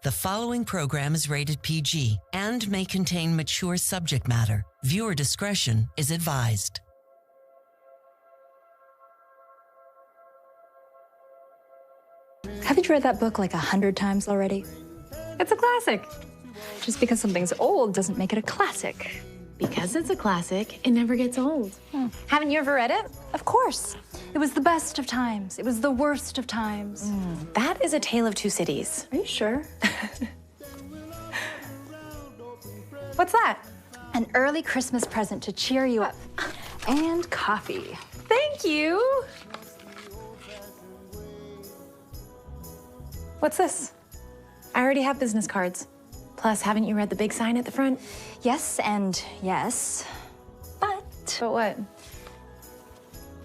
The following program is rated PG and may contain mature subject matter. Viewer discretion is advised. Haven't you read that book like 100 times already? It's a classic. Just because something's old doesn't make it a classic. Because it's a classic, it never gets old. Haven't you ever read it? Of course. It was the best of times. It was the worst of times. That is A Tale of Two Cities. Are you sure? What's that? An early Christmas present to cheer you up. And coffee. Thank you. What's this? I already have business cards. Plus, haven't you read the big sign at the front? Yes and yes. But what?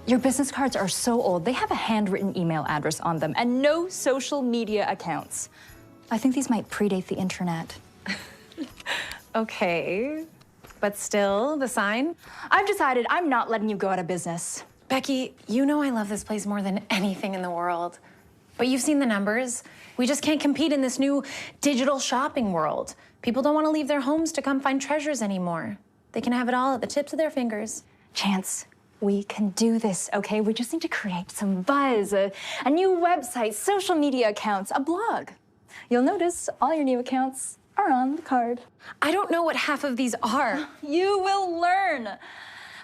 Your business cards are so old, they have a handwritten email address on them and no social media accounts. I think these might predate the internet. Okay, but still, the sign? I've decided I'm not letting you go out of business. Becky, you know I love this place more than anything in the world. But you've seen the numbers. We just can't compete in this new digital shopping world. People don't want to leave their homes to come find treasures anymore. They can have it all at the tips of their fingers. Chance, we can do this, okay? We just need to create some buzz, a new website, social media accounts, a blog. You'll notice all your new accounts are on the card. I don't know what half of these are. You will learn.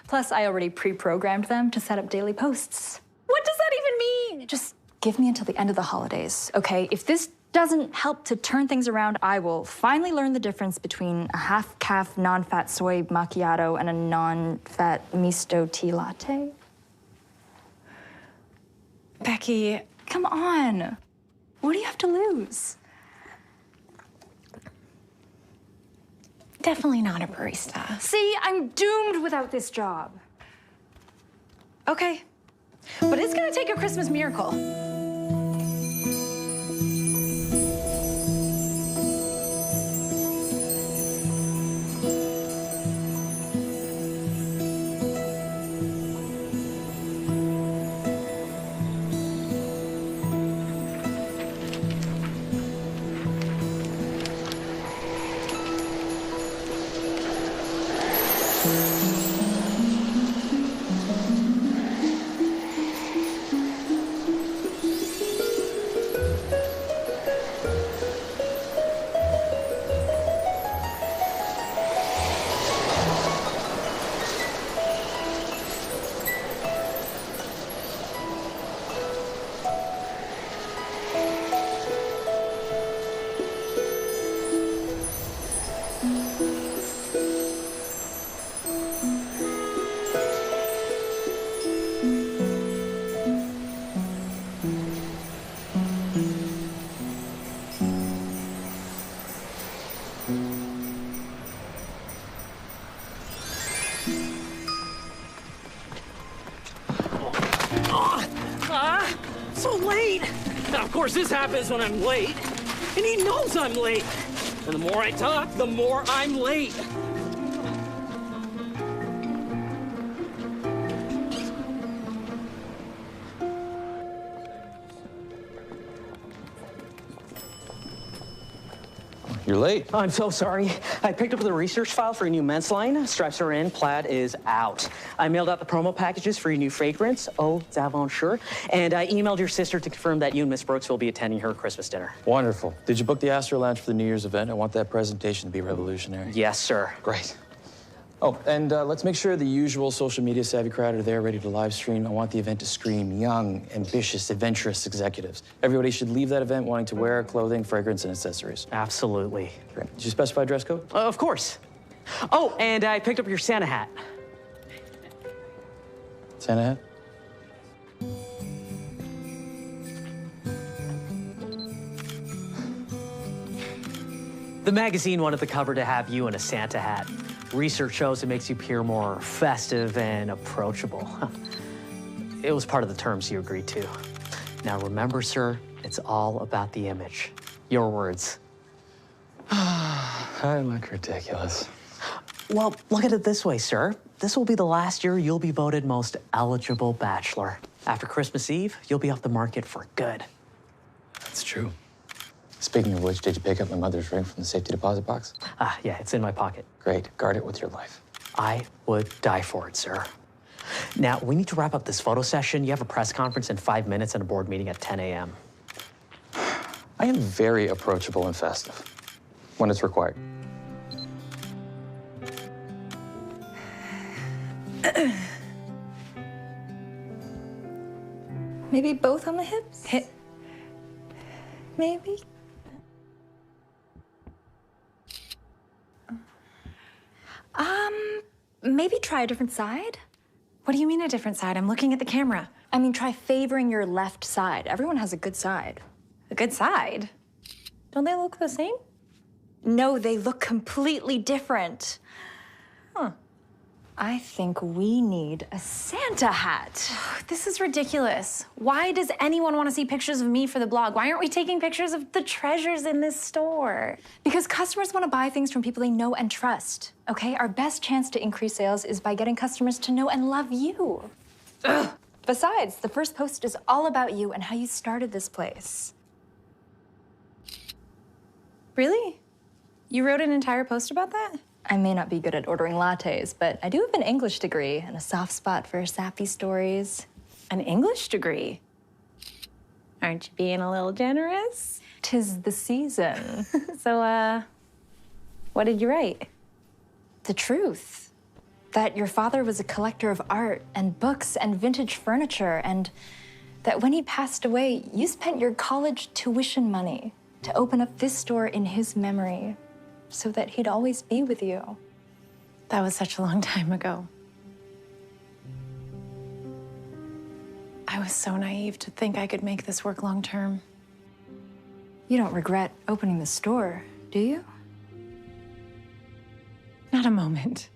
Plus, I already pre-programmed them to set up daily posts. What does that even mean? Just give me until the end of the holidays, okay? If this doesn't help to turn things around, I will finally learn the difference between a half-calf, non-fat soy macchiato and a non-fat misto tea latte. Becky, come on. What do you have to lose? Definitely not a barista. See, I'm doomed without this job. Okay, but it's gonna take a Christmas miracle. So late! Now, of course, this happens when I'm late. And he knows I'm late. And the more I talk, the more I'm late. You're late. I'm so sorry. I picked up the research file for your new men's line. Stripes are in, plaid is out. I mailed out the promo packages for your new fragrance, Eau d'Aventure, and I emailed your sister to confirm that you and Miss Brooks will be attending her Christmas dinner. Wonderful. Did you book the Astro Lounge for the New Year's event? I want that presentation to be revolutionary. Yes, sir. Great. Oh, and let's make sure the usual social media savvy crowd are there ready to live stream. I want the event to scream young, ambitious, adventurous executives. Everybody should leave that event wanting to wear clothing, fragrance, and accessories. Absolutely. Great. Did you specify dress code? Of course. Oh, and I picked up your Santa hat. Santa hat? The magazine wanted the cover to have you in a Santa hat. Research shows it makes you appear more festive and approachable. It was part of the terms you agreed to. Now remember, sir, it's all about the image. Your words. I look ridiculous. Well, look at it this way, sir. This will be the last year you'll be voted most eligible bachelor. After Christmas Eve, you'll be off the market for good. That's true. Speaking of which, did you pick up my mother's ring from the safety deposit box? Yeah, it's in my pocket. Great. Guard it with your life. I would die for it, sir. Now, we need to wrap up this photo session. You have a press conference in 5 minutes and a board meeting at 10 a.m. I am very approachable and festive when it's required. Maybe both on the hips? Maybe? Maybe try a different side? What do you mean a different side? I'm looking at the camera. I mean, try favoring your left side. Everyone has a good side. A good side? Don't they look the same? No, they look completely different. Huh. I think we need a Santa hat. This is ridiculous. Why does anyone want to see pictures of me for the blog? Why aren't we taking pictures of the treasures in this store? Because customers want to buy things from people they know and trust, okay? Our best chance to increase sales is by getting customers to know and love you. Ugh. Besides, the first post is all about you and how you started this place. Really? You wrote an entire post about that? I may not be good at ordering lattes, but I do have an English degree and a soft spot for sappy stories. An English degree? Aren't you being a little generous? 'Tis the season. So, what did you write? The truth. That your father was a collector of art and books and vintage furniture, and that when he passed away, you spent your college tuition money to open up this store in his memory so that he'd always be with you. That was such a long time ago. I was so naive to think I could make this work long term. You don't regret opening the store, do you? Not a moment.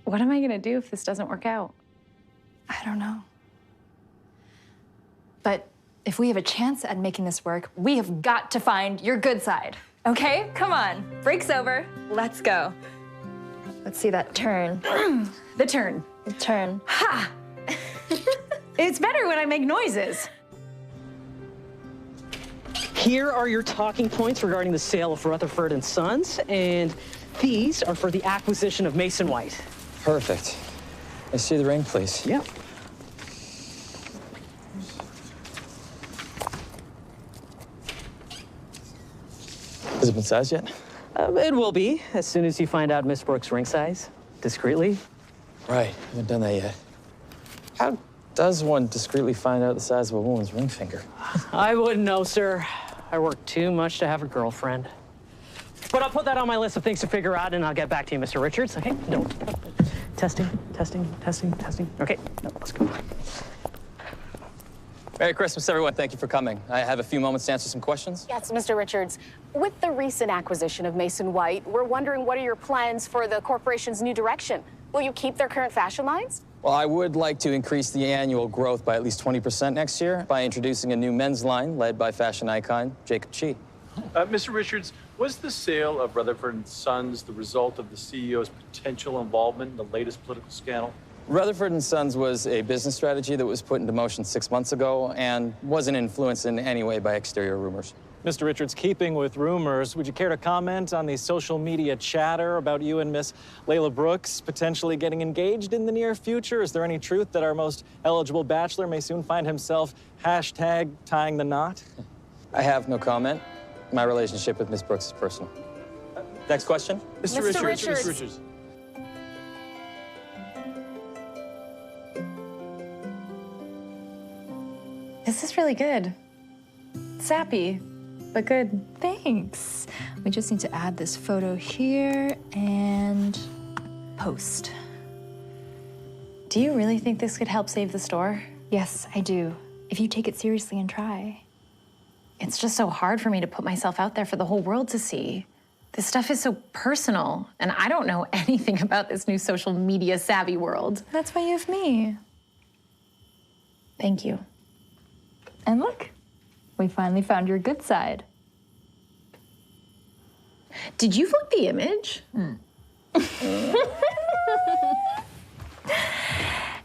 What am I gonna do if this doesn't work out? I don't know. But if we have a chance at making this work, we have got to find your good side. Okay? Come on. Break's over. Let's go. Let's see that turn. The turn. The turn. Ha! It's better when I make noises. Here are your talking points regarding the sale of Rutherford and Sons, and these are for the acquisition of Mason White. Perfect. I see the ring, please. Yeah. Has it been sized yet? It will be, as soon as you find out Miss Brooks' ring size, discreetly. Right, haven't done that yet. How does one discreetly find out the size of a woman's ring finger? I wouldn't know, sir. I work too much to have a girlfriend. But I'll put that on my list of things to figure out, and I'll get back to you, Mr. Richards. Okay? No. Testing, testing, testing, testing. Okay, no, let's go. Merry Christmas, everyone. Thank you for coming. I have a few moments to answer some questions. Yes, Mr. Richards. With the recent acquisition of Mason White, we're wondering what are your plans for the corporation's new direction? Will you keep their current fashion lines? Well, I would like to increase the annual growth by at least 20% next year by introducing a new men's line led by fashion icon Jacob Chi. Mr. Richards, was the sale of Rutherford and Sons the result of the CEO's potential involvement in the latest political scandal? Rutherford and Sons was a business strategy that was put into motion 6 months ago and wasn't influenced in any way by exterior rumors. Mr. Richards, keeping with rumors, would you care to comment on the social media chatter about you and Miss Layla Brooks potentially getting engaged in the near future? Is there any truth that our most eligible bachelor may soon find himself hashtag tying the knot? I have no comment. My relationship with Miss Brooks is personal. Next question. Mr. Richards. Mr. Richards. This is really good. Sappy, but good. Thanks. We just need to add this photo here and post. Do you really think this could help save the store? Yes, I do. If you take it seriously and try. It's just so hard for me to put myself out there for the whole world to see. This stuff is so personal, and I don't know anything about this new social media savvy world. That's why you have me. Thank you. And look, we finally found your good side. Did you flip the image?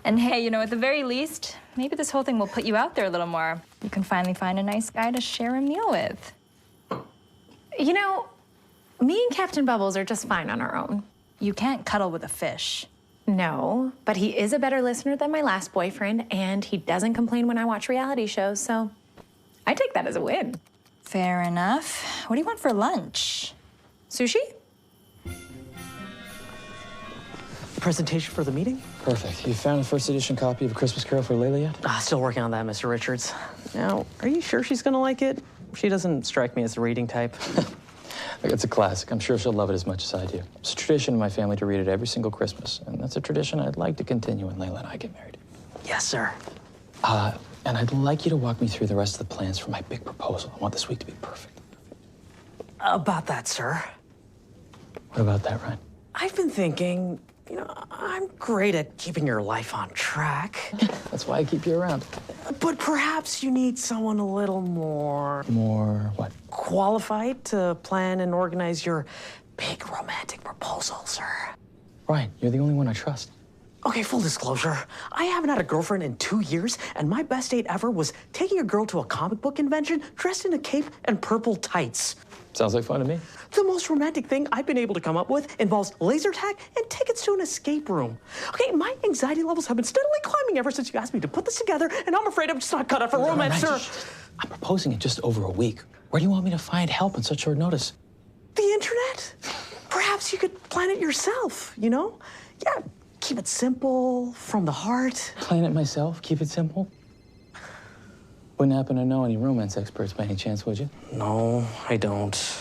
And hey, you know, at the very least, maybe this whole thing will put you out there a little more. You can finally find a nice guy to share a meal with. You know, me and Captain Bubbles are just fine on our own. You can't cuddle with a fish. No, but he is a better listener than my last boyfriend, and he doesn't complain when I watch reality shows, so I take that as a win. Fair enough. What do you want for lunch? Sushi? Presentation for the meeting? Perfect. You found a first edition copy of A Christmas Carol for Layla yet? Still working on that, Mr. Richards. Now, are you sure she's gonna like it? She doesn't strike me as the reading type. It's a classic. I'm sure she'll love it as much as I do. It's a tradition in my family to read it every single Christmas, and that's a tradition I'd like to continue when Layla and I get married. Yes, sir. And I'd like you to walk me through the rest of the plans for my big proposal. I want this week to be perfect. About that, sir. What about that, Ryan? I've been thinking, you know, I'm great at keeping your life on track. That's why I keep you around. But perhaps you need someone a little more More what? qualified to plan and organize your big romantic proposal, sir. Ryan, you're the only one I trust. Okay, full disclosure, I haven't had a girlfriend in 2 years, and my best date ever was taking a girl to a comic book convention dressed in a cape and purple tights. Sounds like fun to me. The most romantic thing I've been able to come up with involves laser tag and tickets to an escape room. Okay, my anxiety levels have been steadily climbing ever since you asked me to put this together, and I'm afraid I'm just not cut out for romance, sir. I'm proposing in just over a week. Where do you want me to find help on such short notice? The internet? Perhaps you could plan it yourself, you know? Yeah, keep it simple, from the heart. Plan it myself, keep it simple? Wouldn't happen to know any romance experts by any chance, would you? No, I don't.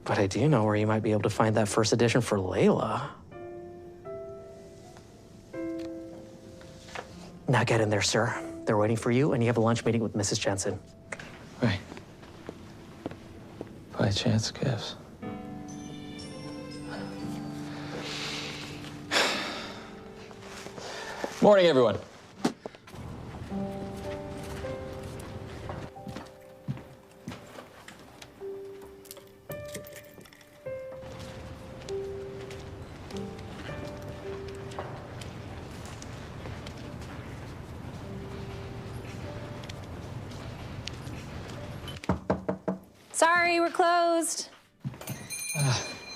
But I do know where you might be able to find that first edition for Layla. Now get in there, sir. They're waiting for you, and you have a lunch meeting with Mrs. Jensen. Right. By chance gifts. Morning, everyone. Sorry, we're closed.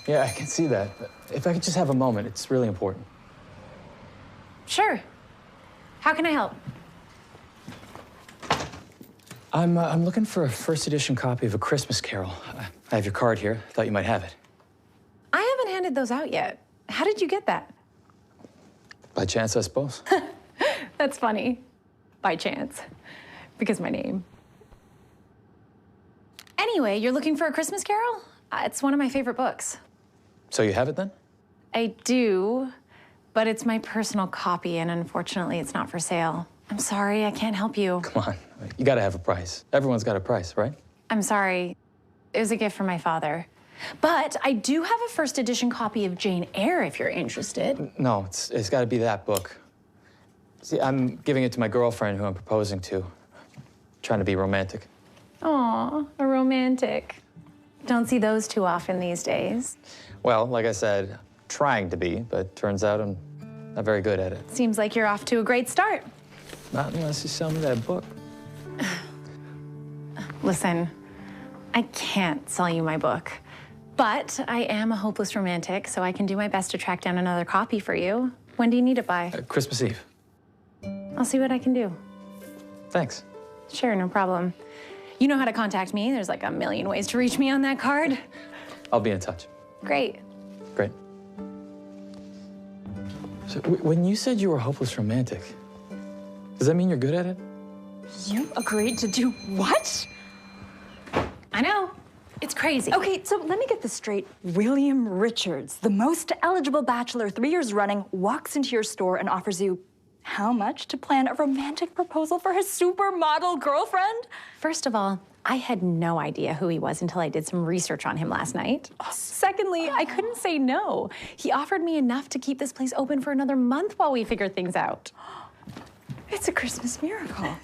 Yeah, I can see that. But if I could just have a moment, it's really important. Sure. How can I help? I'm looking for a first edition copy of A Christmas Carol. I have your card here. Thought you might have it. I haven't handed those out yet. How did you get that? By chance, I suppose. That's funny. By chance. Because my name. Anyway, you're looking for A Christmas Carol? It's one of my favorite books. So you have it then? I do, but it's my personal copy, and unfortunately, it's not for sale. I'm sorry, I can't help you. Come on, you gotta have a price. Everyone's got a price, right? I'm sorry. It was a gift from my father. But I do have a first edition copy of Jane Eyre if you're interested. No, it's gotta be that book. See, I'm giving it to my girlfriend who I'm proposing to. Trying to be romantic. Aw, a romantic. Don't see those too often these days. Well, like I said, trying to be, but turns out I'm not very good at it. Seems like you're off to a great start. Not unless you sell me that book. Listen, I can't sell you my book, but I am a hopeless romantic, so I can do my best to track down another copy for you. When do you need it by? Christmas Eve. I'll see what I can do. Thanks. Sure, no problem. You know how to contact me. There's like a million ways to reach me on that card. I'll be in touch. Great. Great. So when you said you were a hopeless romantic, does that mean you're good at it? You agreed to do what? I know. It's crazy. Okay, so let me get this straight. William Richards, the most eligible bachelor 3 years running, walks into your store and offers you how much to plan a romantic proposal for his supermodel girlfriend? First of all, I had no idea who he was until I did some research on him last night. Secondly, I couldn't say no. He offered me enough to keep this place open for another month while we figured things out. It's a Christmas miracle.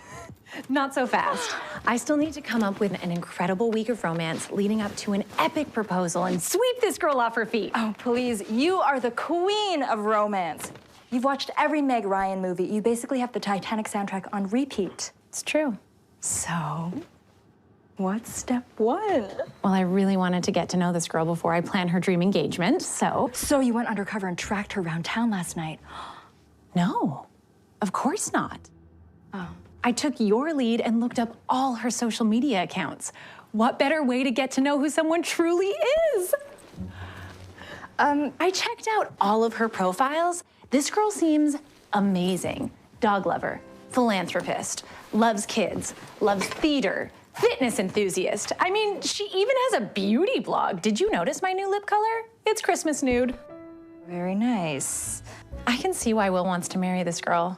Not so fast. I still need to come up with an incredible week of romance leading up to an epic proposal and sweep this girl off her feet. Oh, please, you are the queen of romance. You've watched every Meg Ryan movie. You basically have the Titanic soundtrack on repeat. It's true. So, what's step one? Well, I really wanted to get to know this girl before I plan her dream engagement, so... So you went undercover and tracked her around town last night? No, of course not. Oh. I took your lead and looked up all her social media accounts. What better way to get to know who someone truly is? I checked out all of her profiles. This girl seems amazing. Dog lover, philanthropist, loves kids, loves theater, fitness enthusiast. I mean, she even has a beauty blog. Did you notice my new lip color? It's Christmas nude. Very nice. I can see why Will wants to marry this girl.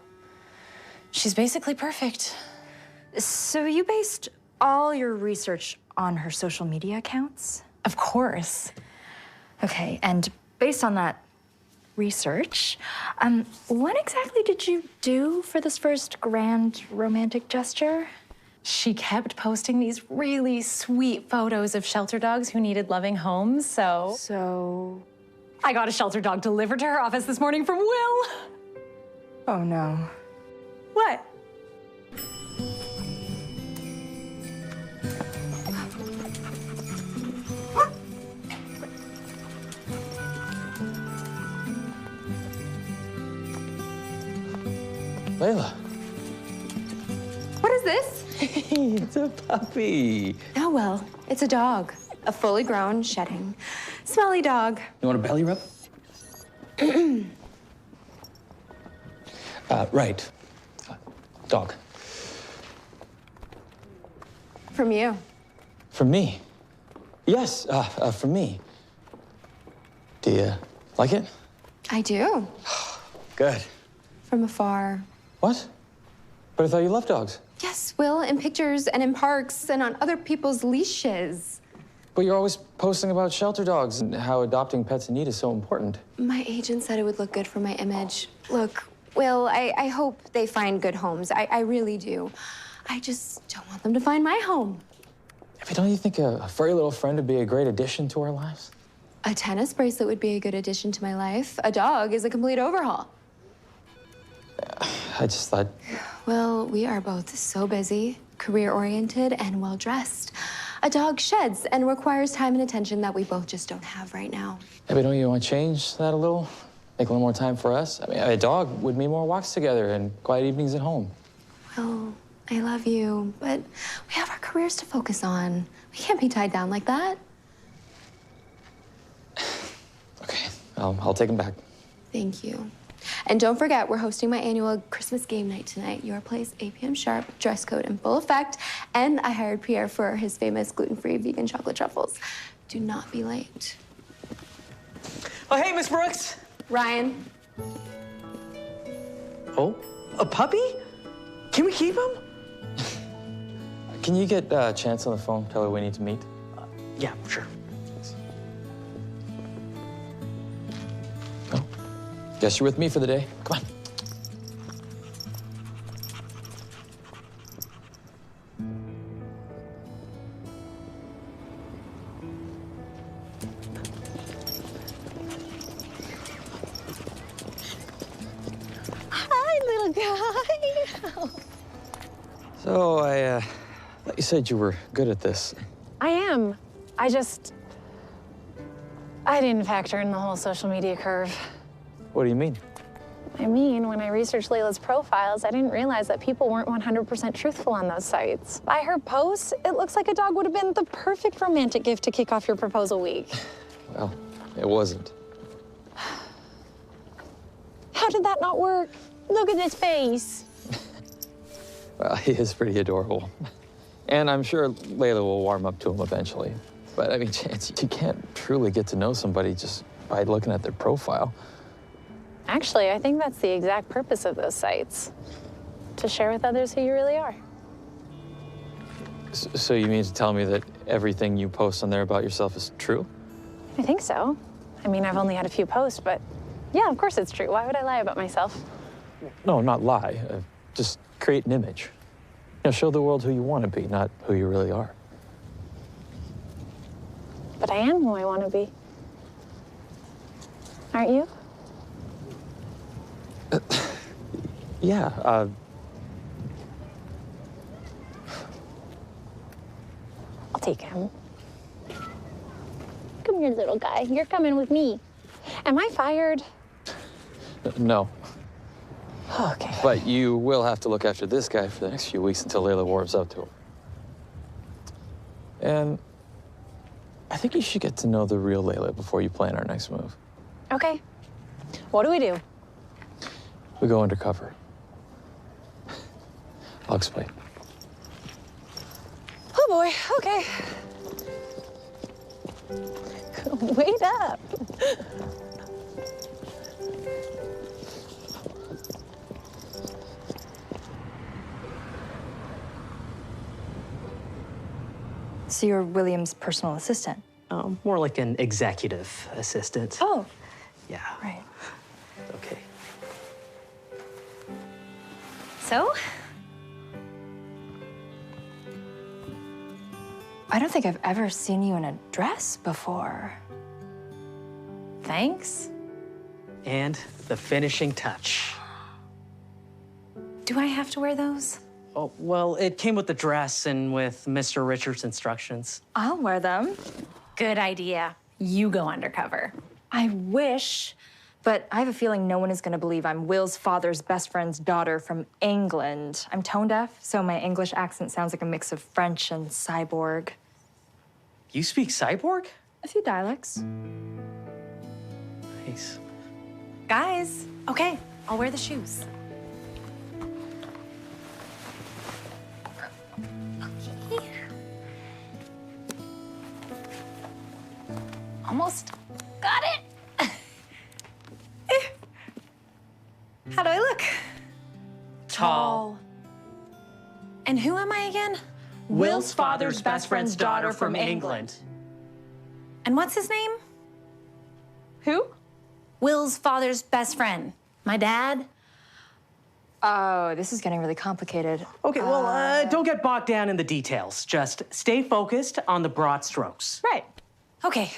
She's basically perfect. So you based all your research on her social media accounts? Of course. Okay, and based on that research, what exactly did you do for this first grand romantic gesture? She kept posting these really sweet photos of shelter dogs who needed loving homes, so... So... I got a shelter dog delivered to her office this morning from Will. Oh, no. What? Layla. What is this? It's a puppy. Oh, well, it's a dog. A fully grown, shedding, smelly dog. You want a belly rub? Right. Dog. From you. From me? Yes, from me. Do you like it? I do. Good. From afar. What? But I thought you loved dogs. Yes, Will, in pictures and in parks and on other people's leashes. But you're always posting about shelter dogs and how adopting pets in need is so important. My agent said it would look good for my image. Look, Will, I hope they find good homes. I really do. I just don't want them to find my home. But don't you think a furry little friend would be a great addition to our lives? A tennis bracelet would be a good addition to my life. A dog is a complete overhaul. I just thought... Well, we are both so busy, career-oriented, and well-dressed. A dog sheds and requires time and attention that we both just don't have right now. Yeah, but don't you want to change that a little? Make a little more time for us? I mean, a dog would mean more walks together and quiet evenings at home. Well, I love you, but we have our careers to focus on. We can't be tied down like that. Okay, I'll take him back. Thank you. And don't forget, we're hosting my annual Christmas game night tonight. Your place, 8 p.m. sharp, dress code in full effect. And I hired Pierre for his famous gluten-free vegan chocolate truffles. Do not be late. Oh, hey, Miss Brooks. Ryan. Oh, a puppy? Can we keep him? Can you get Chance on the phone? Tell her we need to meet. Yeah, sure. Oh, guess you're with me for the day. Come on. Hi, little guy. So I thought you said you were good at this. I am. I didn't factor in the whole social media curve. What do you mean? I mean, when I researched Layla's profiles, I didn't realize that people weren't 100% truthful on those sites. By her posts, it looks like a dog would have been the perfect romantic gift to kick off your proposal week. Well, it wasn't. How did that not work? Look at his face. Well, he is pretty adorable. And I'm sure Layla will warm up to him eventually. But I mean, Chance, you can't truly get to know somebody just by looking at their profile. Actually, I think that's the exact purpose of those sites. To share with others who you really are. So you mean to tell me that everything you post on there about yourself is true? I think so. I mean, I've only had a few posts, but yeah, of course it's true. Why would I lie about myself? No, not lie. Just create an image. You know, show the world who you want to be, not who you really are. But I am who I want to be. Aren't you? Yeah, I'll take him. Come here, little guy. You're coming with me. Am I fired? no. Okay. But you will have to look after this guy for the next few weeks until Layla warms up to him. And I think you should get to know the real Layla before you plan our next move. Okay. What do we do? We go undercover. I'll explain. Oh boy, okay. Wait up. So you're William's personal assistant? More like an executive assistant. Oh. Yeah. Right. Okay. So? I don't think I've ever seen you in a dress before. Thanks. And the finishing touch. Do I have to wear those? Oh, well, it came with the dress and with Mr. Richards' instructions. I'll wear them. Good idea. You go undercover. I wish, but I have a feeling no one is going to believe I'm Will's father's best friend's daughter from England. I'm tone deaf, so my English accent sounds like a mix of French and cyborg. You speak cyborg? A few dialects. Nice. Guys, okay, I'll wear the shoes. Almost got it. How do I look? Tall. And who am I again? Will's father's best friend's daughter from England. And what's his name? Who? Will's father's best friend. My dad? Oh, this is getting really complicated. Okay, well, don't get bogged down in the details. Just stay focused on the broad strokes. Right. Okay,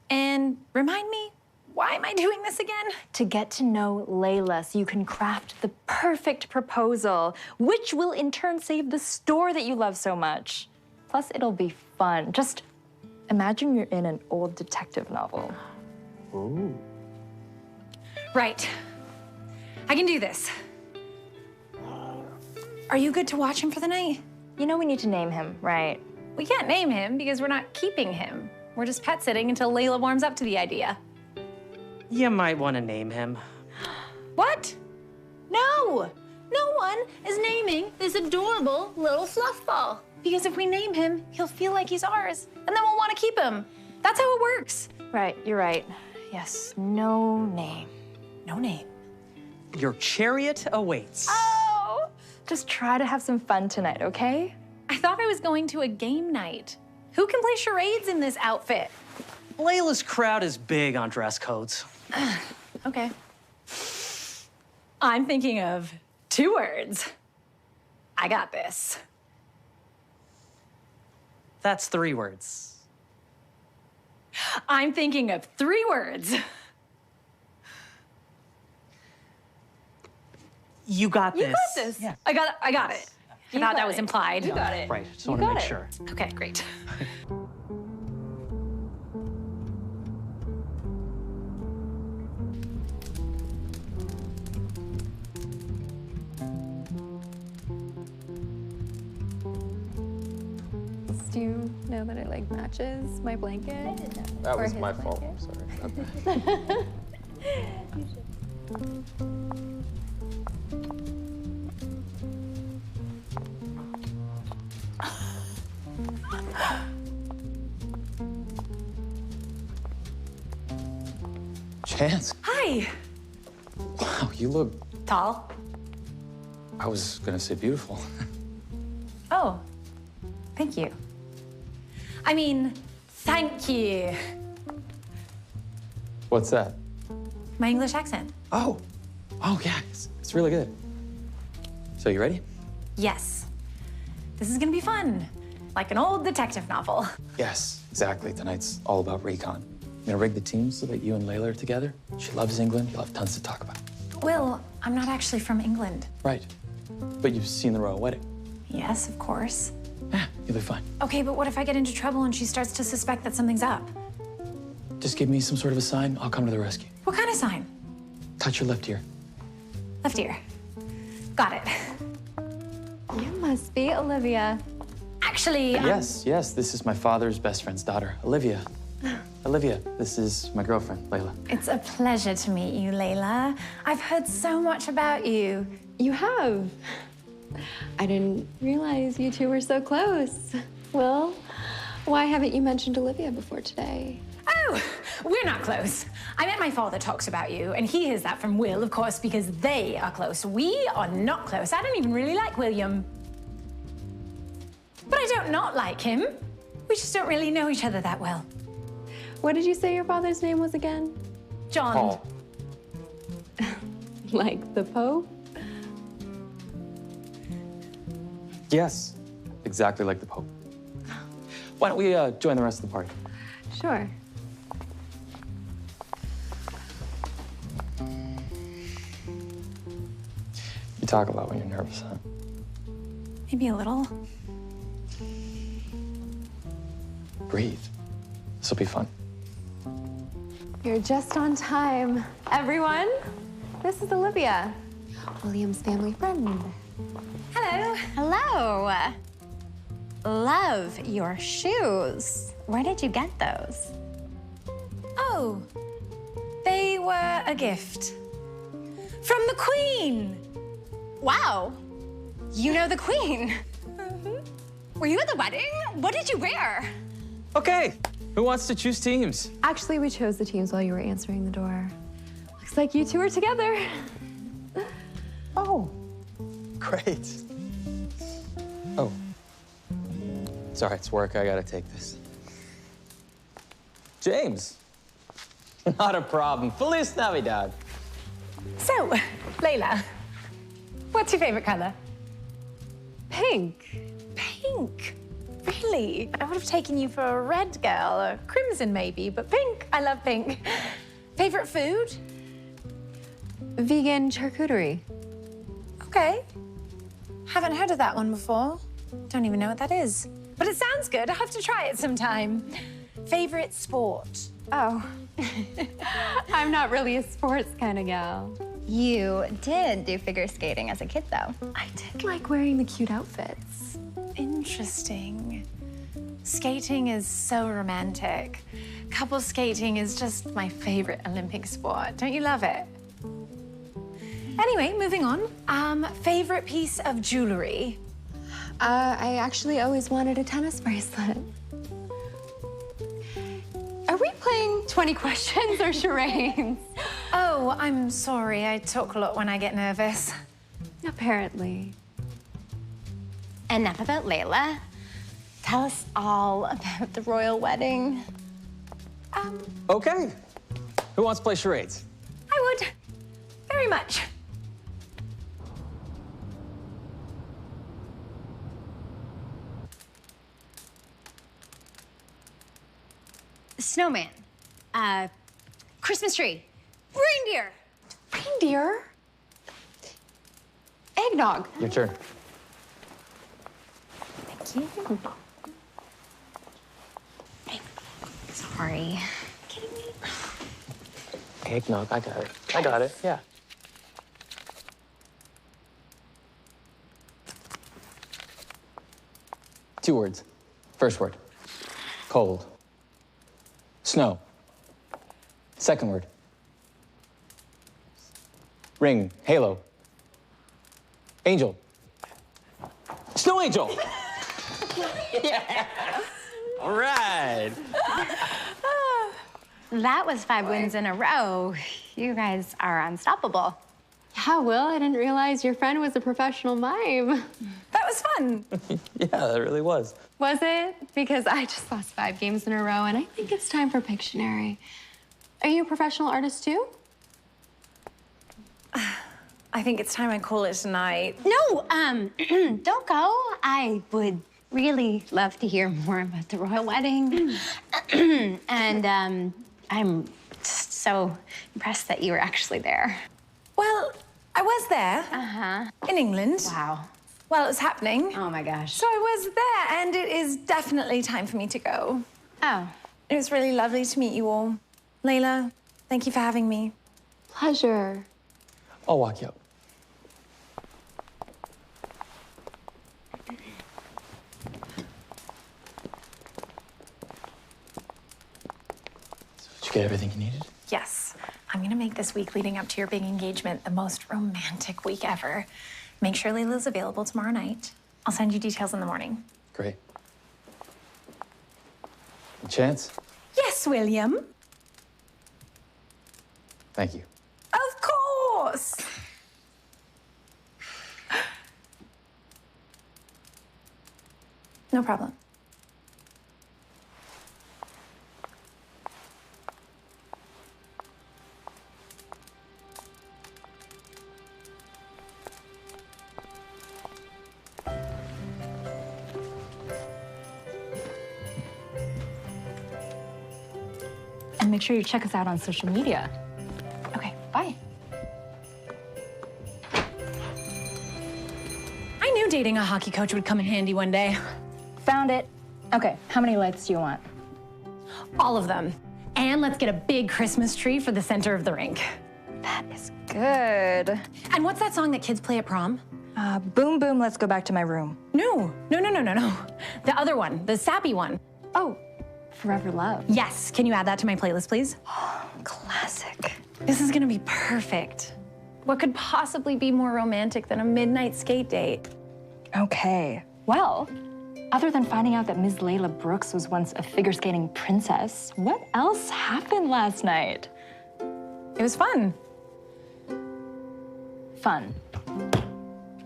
and remind me, why am I doing this again? To get to know Layla so you can craft the perfect proposal, which will in turn save the store that you love so much. Plus, it'll be fun. Just imagine you're in an old detective novel. Ooh. Right. I can do this. Are you good to watch him for the night? You know we need to name him, right? We can't name him because we're not keeping him. We're just pet sitting until Layla warms up to the idea. You might want to name him. What? No! No one is naming this adorable little fluff ball. Because if we name him, he'll feel like he's ours, and then we'll want to keep him. That's how it works. Right, you're right. Yes, no name. No name. Your chariot awaits. Oh! Just try to have some fun tonight, okay? I thought I was going to a game night. Who can play charades in this outfit? Layla's crowd is big on dress codes. Okay. I'm thinking of 2 words. I got this. That's 3 words. I'm thinking of 3 words. You got this. You got this. Yeah. I got it. I thought that was implied. You got it. Right, just want to make sure. Okay, great. Do you know that it like matches my blanket? That Or was his my fault. blanket? I'm sorry. Chance. Hi. Wow, you look, Tall. I was gonna say beautiful. Oh, thank you. I mean, thank you. What's that? My English accent. Oh, yeah, it's really good. So you ready? Yes. This is gonna be fun. Like an old detective novel. Yes, exactly. Tonight's all about recon. I'm gonna rig the team so that you and Layla are together. She loves England. You'll have tons to talk about. Will, I'm not actually from England. Right. But you've seen the royal wedding. Yes, of course. Yeah, you'll be fine. Okay, but what if I get into trouble and she starts to suspect that something's up? Just give me some sort of a sign. I'll come to the rescue. What kind of sign? Touch your left ear. Left ear. Got it. You must be Olivia. Actually, Yes, yes. This is my father's best friend's daughter, Olivia. Olivia, this is my girlfriend, Layla. It's a pleasure to meet you, Layla. I've heard so much about you. You have. I didn't realize you two were so close. Will, why haven't you mentioned Olivia before today? Oh, we're not close. I bet my father talks about you, and he hears that from Will, of course, because they are close. We are not close. I don't even really like William. But I don't not like him. We just don't really know each other that well. What did you say your father's name was again? John. Paul. Like the Pope? Yes, exactly like the Pope. Why don't we join the rest of the party? Sure. You talk a lot when you're nervous, huh? Maybe a little. Breathe. This'll be fun. You're just on time. Everyone, this is Olivia, William's family friend. Hello. Hello. Love your shoes. Where did you get those? Oh, they were a gift. From the Queen. Wow. You know the Queen. Were you at the wedding? What did you wear? Okay, who wants to choose teams? Actually, we chose the teams while you were answering the door. Looks like you two are together. Oh, great. Oh, sorry, it's work. I gotta take this. James, not a problem. Feliz Navidad. So, Layla, what's your favorite color? Pink. Pink. Really? I would have taken you for a red girl, or crimson maybe, but pink. I love pink. Favorite food? Vegan charcuterie. Okay. Haven't heard of that one before. Don't even know what that is. But it sounds good. I'll have to try it sometime. Favorite sport? Oh. I'm not really a sports kind of gal. You did do figure skating as a kid, though. I did like wearing the cute outfits. Interesting. Skating is so romantic. Couple skating is just my favorite Olympic sport. Don't you love it? Anyway, moving on. Favorite piece of jewelry? I actually always wanted a tennis bracelet. Are we playing 20 questions or charades? Oh, I'm sorry. I talk a lot when I get nervous. Apparently. Enough about Layla. Tell us all about the royal wedding. Okay, who wants to play charades? I would. Very much. Snowman. Christmas tree. Reindeer. Reindeer? Eggnog. Your turn. Thank you. Sorry. Kidding me? Eggnog, I got it. I got it, yeah. Two words. First word, cold. Snow. Second word, ring, halo. Angel. Snow angel. Yeah. All right. That was 5 wins in a row. You guys are unstoppable. Yeah, Will, I didn't realize your friend was a professional mime. That was fun. Yeah, that really was. Was it? Because I just lost 5 games in a row, and I think it's time for Pictionary. Are you a professional artist, too? I think it's time I call it tonight. No, don't go. I would really love to hear more about the royal wedding. And I'm just so impressed that you were actually there. Well, I was there. In England. Wow. While it was happening. Oh my gosh. So I was there, and it is definitely time for me to go. Oh. It was really lovely to meet you all. Layla, thank you for having me. Pleasure. I'll walk you up. Did you get everything you needed? Yes. I'm gonna make this week leading up to your big engagement the most romantic week ever. Make sure Layla's available tomorrow night. I'll send you details in the morning. Great. A chance? Yes, William. Thank you. Of course. No problem. And make sure you check us out on social media. Okay, bye. I knew dating a hockey coach would come in handy one day. Found it. Okay, how many lights do you want? All of them. And let's get a big Christmas tree for the center of the rink. That is good. And what's that song that kids play at prom? Boom, boom, let's go back to my room. No. The other one, the sappy one. Oh, Forever Love. Yes, can you add that to my playlist, please? Classic. This is gonna be perfect. What could possibly be more romantic than a midnight skate date? Okay, well, other than finding out that Ms. Layla Brooks was once a figure skating princess, what else happened last night? It was fun. Fun.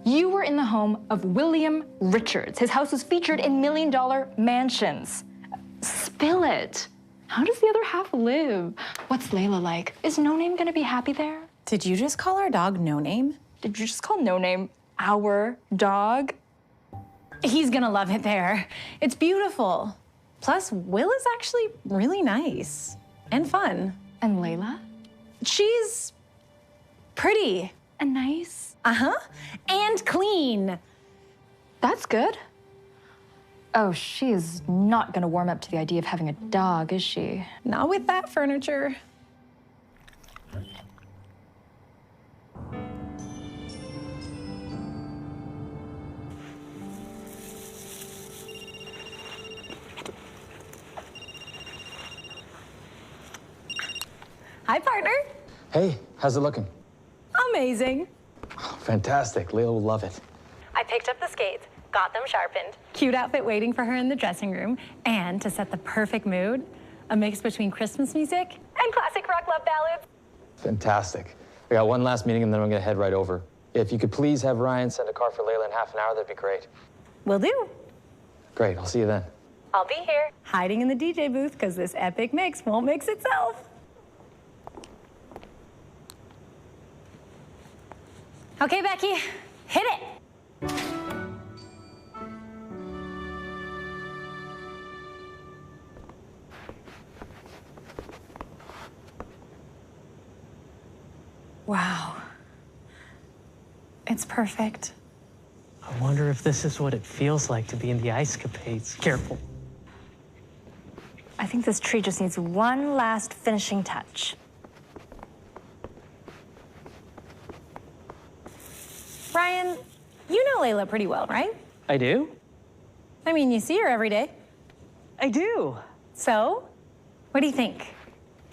You were in the home of William Richards. His house was featured in $1 Million Mansions. Spill it. How does the other half live? What's Layla like? Is No Name gonna be happy there? Did you just call our dog No Name? Did you just call No Name our dog? He's gonna love it there. It's beautiful. Plus, Will is actually really nice and fun. And Layla? She's pretty. And nice? Uh-huh. And clean. That's good. Oh, she is not gonna warm up to the idea of having a dog, is she? Not with that furniture. Hi, partner. Hey, how's it looking? Amazing. Fantastic. Layla will love it. I picked up the skates, got them sharpened. Cute outfit waiting for her in the dressing room. And to set the perfect mood, a mix between Christmas music and classic rock love ballads. Fantastic. We got one last meeting and then I'm gonna head right over. If you could please have Ryan send a car for Layla in half an hour, that'd be great. Will do. Great, I'll see you then. I'll be here, hiding in the DJ booth, because this epic mix won't mix itself. Okay, Becky, hit it. Wow. It's perfect. I wonder if this is what it feels like to be in the ice capades. Careful. I think this tree just needs one last finishing touch. Ryan, you know Layla pretty well, right? I do? I mean, you see her every day. I do. So, what do you think?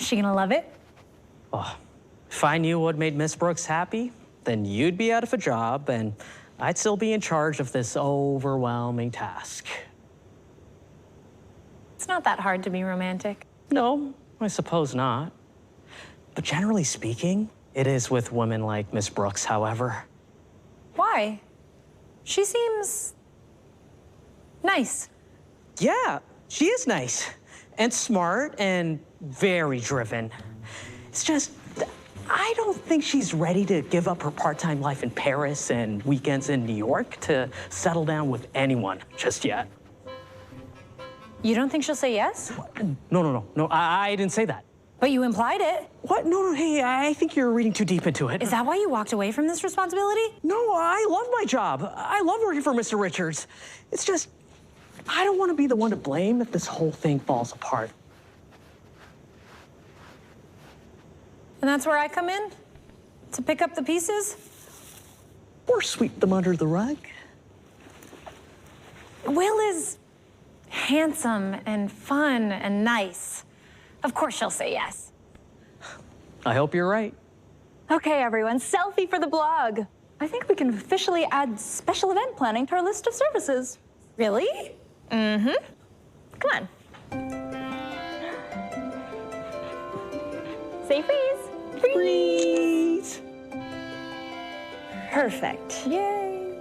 Is she gonna love it? Oh, if I knew what made Miss Brooks happy, then you'd be out of a job and I'd still be in charge of this overwhelming task. It's not that hard to be romantic. No, I suppose not. But generally speaking, it is with women like Miss Brooks, however. Why? She seems nice. Yeah, she is nice and smart and very driven. It's just, I don't think she's ready to give up her part-time life in Paris and weekends in New York to settle down with anyone just yet. You don't think she'll say yes? No, I didn't say that. But you implied it. What? No, hey, I think you're reading too deep into it. Is that why you walked away from this responsibility? No, I love my job. I love working for Mr. Richards. It's just, I don't want to be the one to blame if this whole thing falls apart. And that's where I come in? To pick up the pieces? Or sweep them under the rug. Will is handsome and fun and nice. Of course she'll say yes. I hope you're right. Okay, everyone, selfie for the blog. I think we can officially add special event planning to our list of services. Really? Mm-hmm. Come on. Say freeze. Freeze. Perfect. Yay.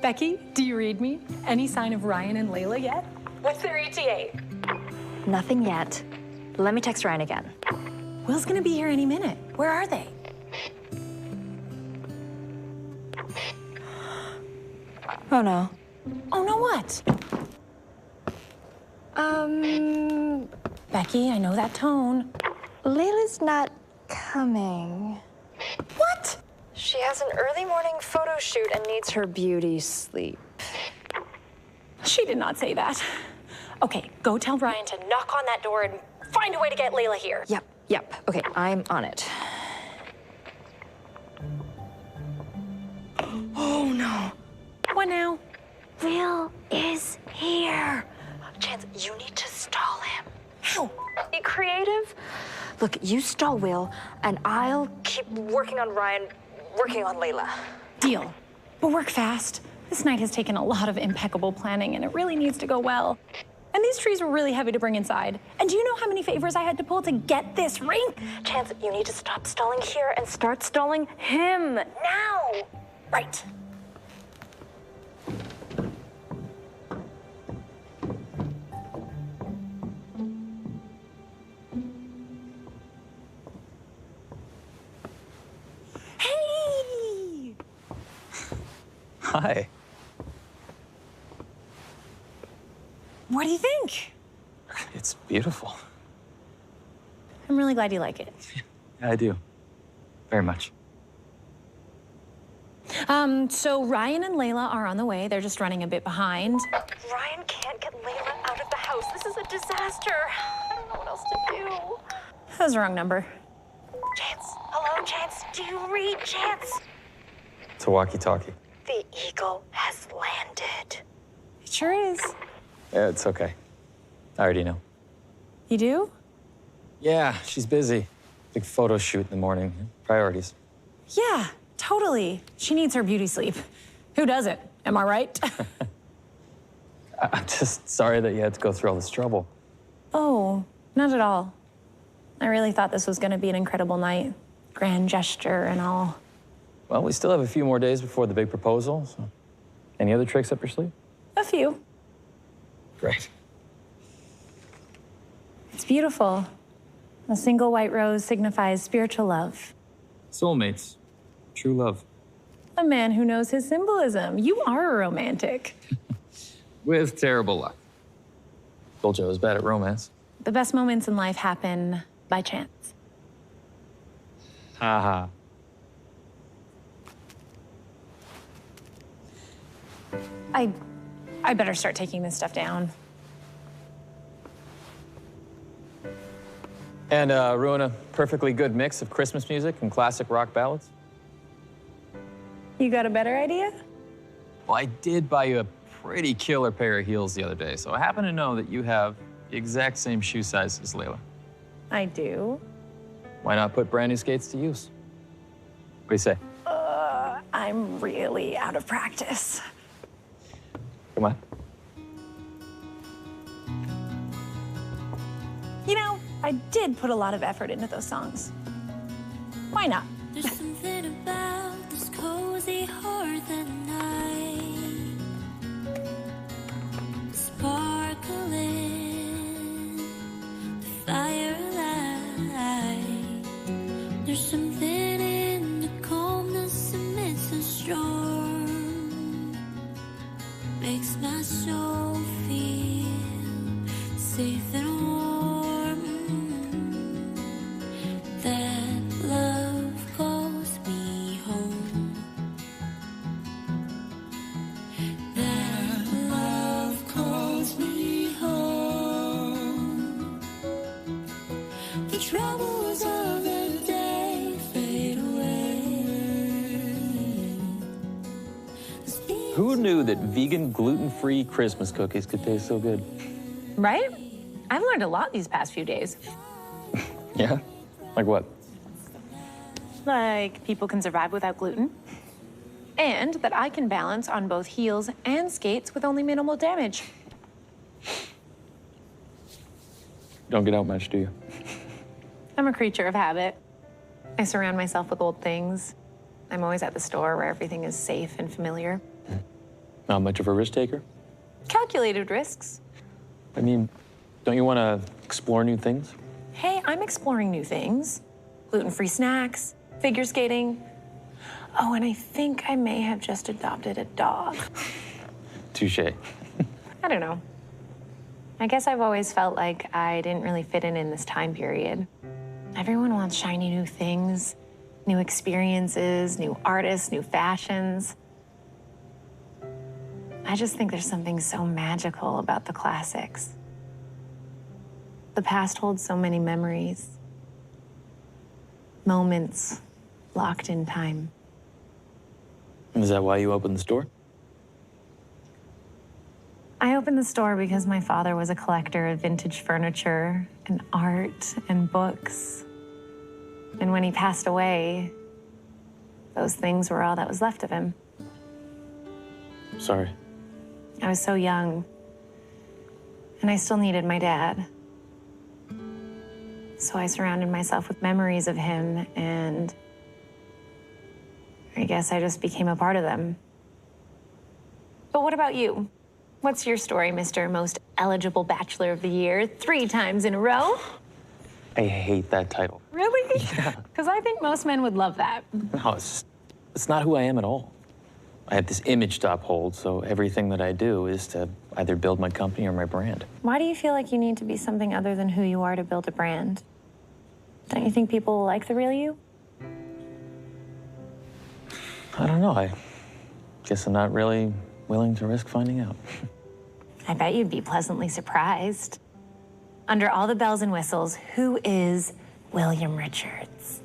Becky, do you read me? Any sign of Ryan and Layla yet? What's their ETA? Nothing yet. Let me text Ryan again. Will's gonna be here any minute. Where are they? Oh no. Oh no, what? Becky, I know that tone. Layla's not coming. What? She has an early morning photo shoot and needs her beauty sleep. She did not say that. Okay, go tell Ryan to knock on that door and find a way to get Layla here. Yep. Okay, I'm on it. Oh no. What now? Will is here. Chance, you need to stall him. How? Be creative. Look, you stall Will, and I'll keep working on Ryan, working on Layla. Deal. But work fast. This night has taken a lot of impeccable planning, and it really needs to go well. And these trees were really heavy to bring inside. And do you know how many favors I had to pull to get this ring? Chance, you need to stop stalling here and start stalling him now. Right. Hey! Hi. What do you think? It's beautiful. I'm really glad you like it. Yeah, I do. Very much. So Ryan and Layla are on the way. They're just running a bit behind. Ryan can't get Layla out of the house. This is a disaster. I don't know what else to do. That was the wrong number. Chance, hello, Chance. Do you read, Chance? It's a walkie-talkie. The eagle has landed. It sure is. Yeah, it's okay. I already know. You do? Yeah, she's busy. Big photo shoot in the morning. Priorities. Yeah, totally. She needs her beauty sleep. Who doesn't? Am I right? I'm just sorry that you had to go through all this trouble. Oh, not at all. I really thought this was going to be an incredible night. Grand gesture and all. Well, we still have a few more days before the big proposal. So. Any other tricks up your sleeve? A few. Great. It's beautiful. A single white rose signifies spiritual love. Soulmates. True love. A man who knows his symbolism. You are a romantic. With terrible luck. Told you I was bad at romance. The best moments in life happen by chance. Ha ha. I better start taking this stuff down. And ruin a perfectly good mix of Christmas music and classic rock ballads? You got a better idea? Well, I did buy you a pretty killer pair of heels the other day, so I happen to know that you have the exact same shoe size as Layla. I do. Why not put brand new skates to use? What do you say? I'm really out of practice. Come on. You know, I did put a lot of effort into those songs. Why not? There's something about this cozy hearth at night, sparkling, the firelight. There's something in the calmness amidst the storm, makes my soul feel safe. Who knew that vegan, gluten-free Christmas cookies could taste so good? Right? I've learned a lot these past few days. Yeah? Like what? Like people can survive without gluten. And that I can balance on both heels and skates with only minimal damage. Don't get out much, do you? I'm a creature of habit. I surround myself with old things. I'm always at the store where everything is safe and familiar. Not much of a risk taker? Calculated risks. I mean, don't you want to explore new things? Hey, I'm exploring new things. Gluten-free snacks, figure skating. Oh, and I think I may have just adopted a dog. Touche. I don't know. I guess I've always felt like I didn't really fit in this time period. Everyone wants shiny new things, new experiences, new artists, new fashions. I just think there's something so magical about the classics. The past holds so many memories, moments locked in time. Is that why you opened the store? I opened the store because my father was a collector of vintage furniture and art and books. And when he passed away, those things were all that was left of him. Sorry. I was so young, and I still needed my dad. So I surrounded myself with memories of him, and I guess I just became a part of them. But what about you? What's your story, Mr. Most Eligible Bachelor of the Year 3 times in a row? I hate that title. Really? Yeah. Because I think most men would love that. No, it's not who I am at all. I have this image to uphold, so everything that I do is to either build my company or my brand. Why do you feel like you need to be something other than who you are to build a brand? Don't you think people will like the real you? I don't know. I guess I'm not really willing to risk finding out. I bet you'd be pleasantly surprised. Under all the bells and whistles, who is William Richards?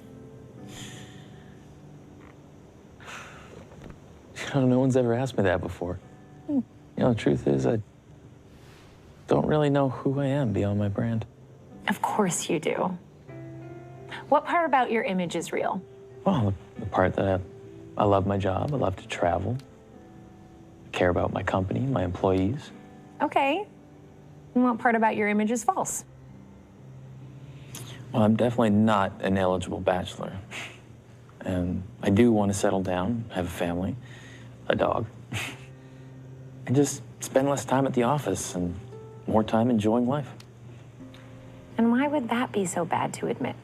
You know, no one's ever asked me that before. You know, the truth is, I don't really know who I am beyond my brand. Of course you do. What part about your image is real? Well, the part that I love my job, I love to travel, I care about my company, my employees. Okay. And what part about your image is false? Well, I'm definitely not an eligible bachelor. And I do want to settle down, have a family, a dog, and just spend less time at the office and more time enjoying life. And why would that be so bad to admit?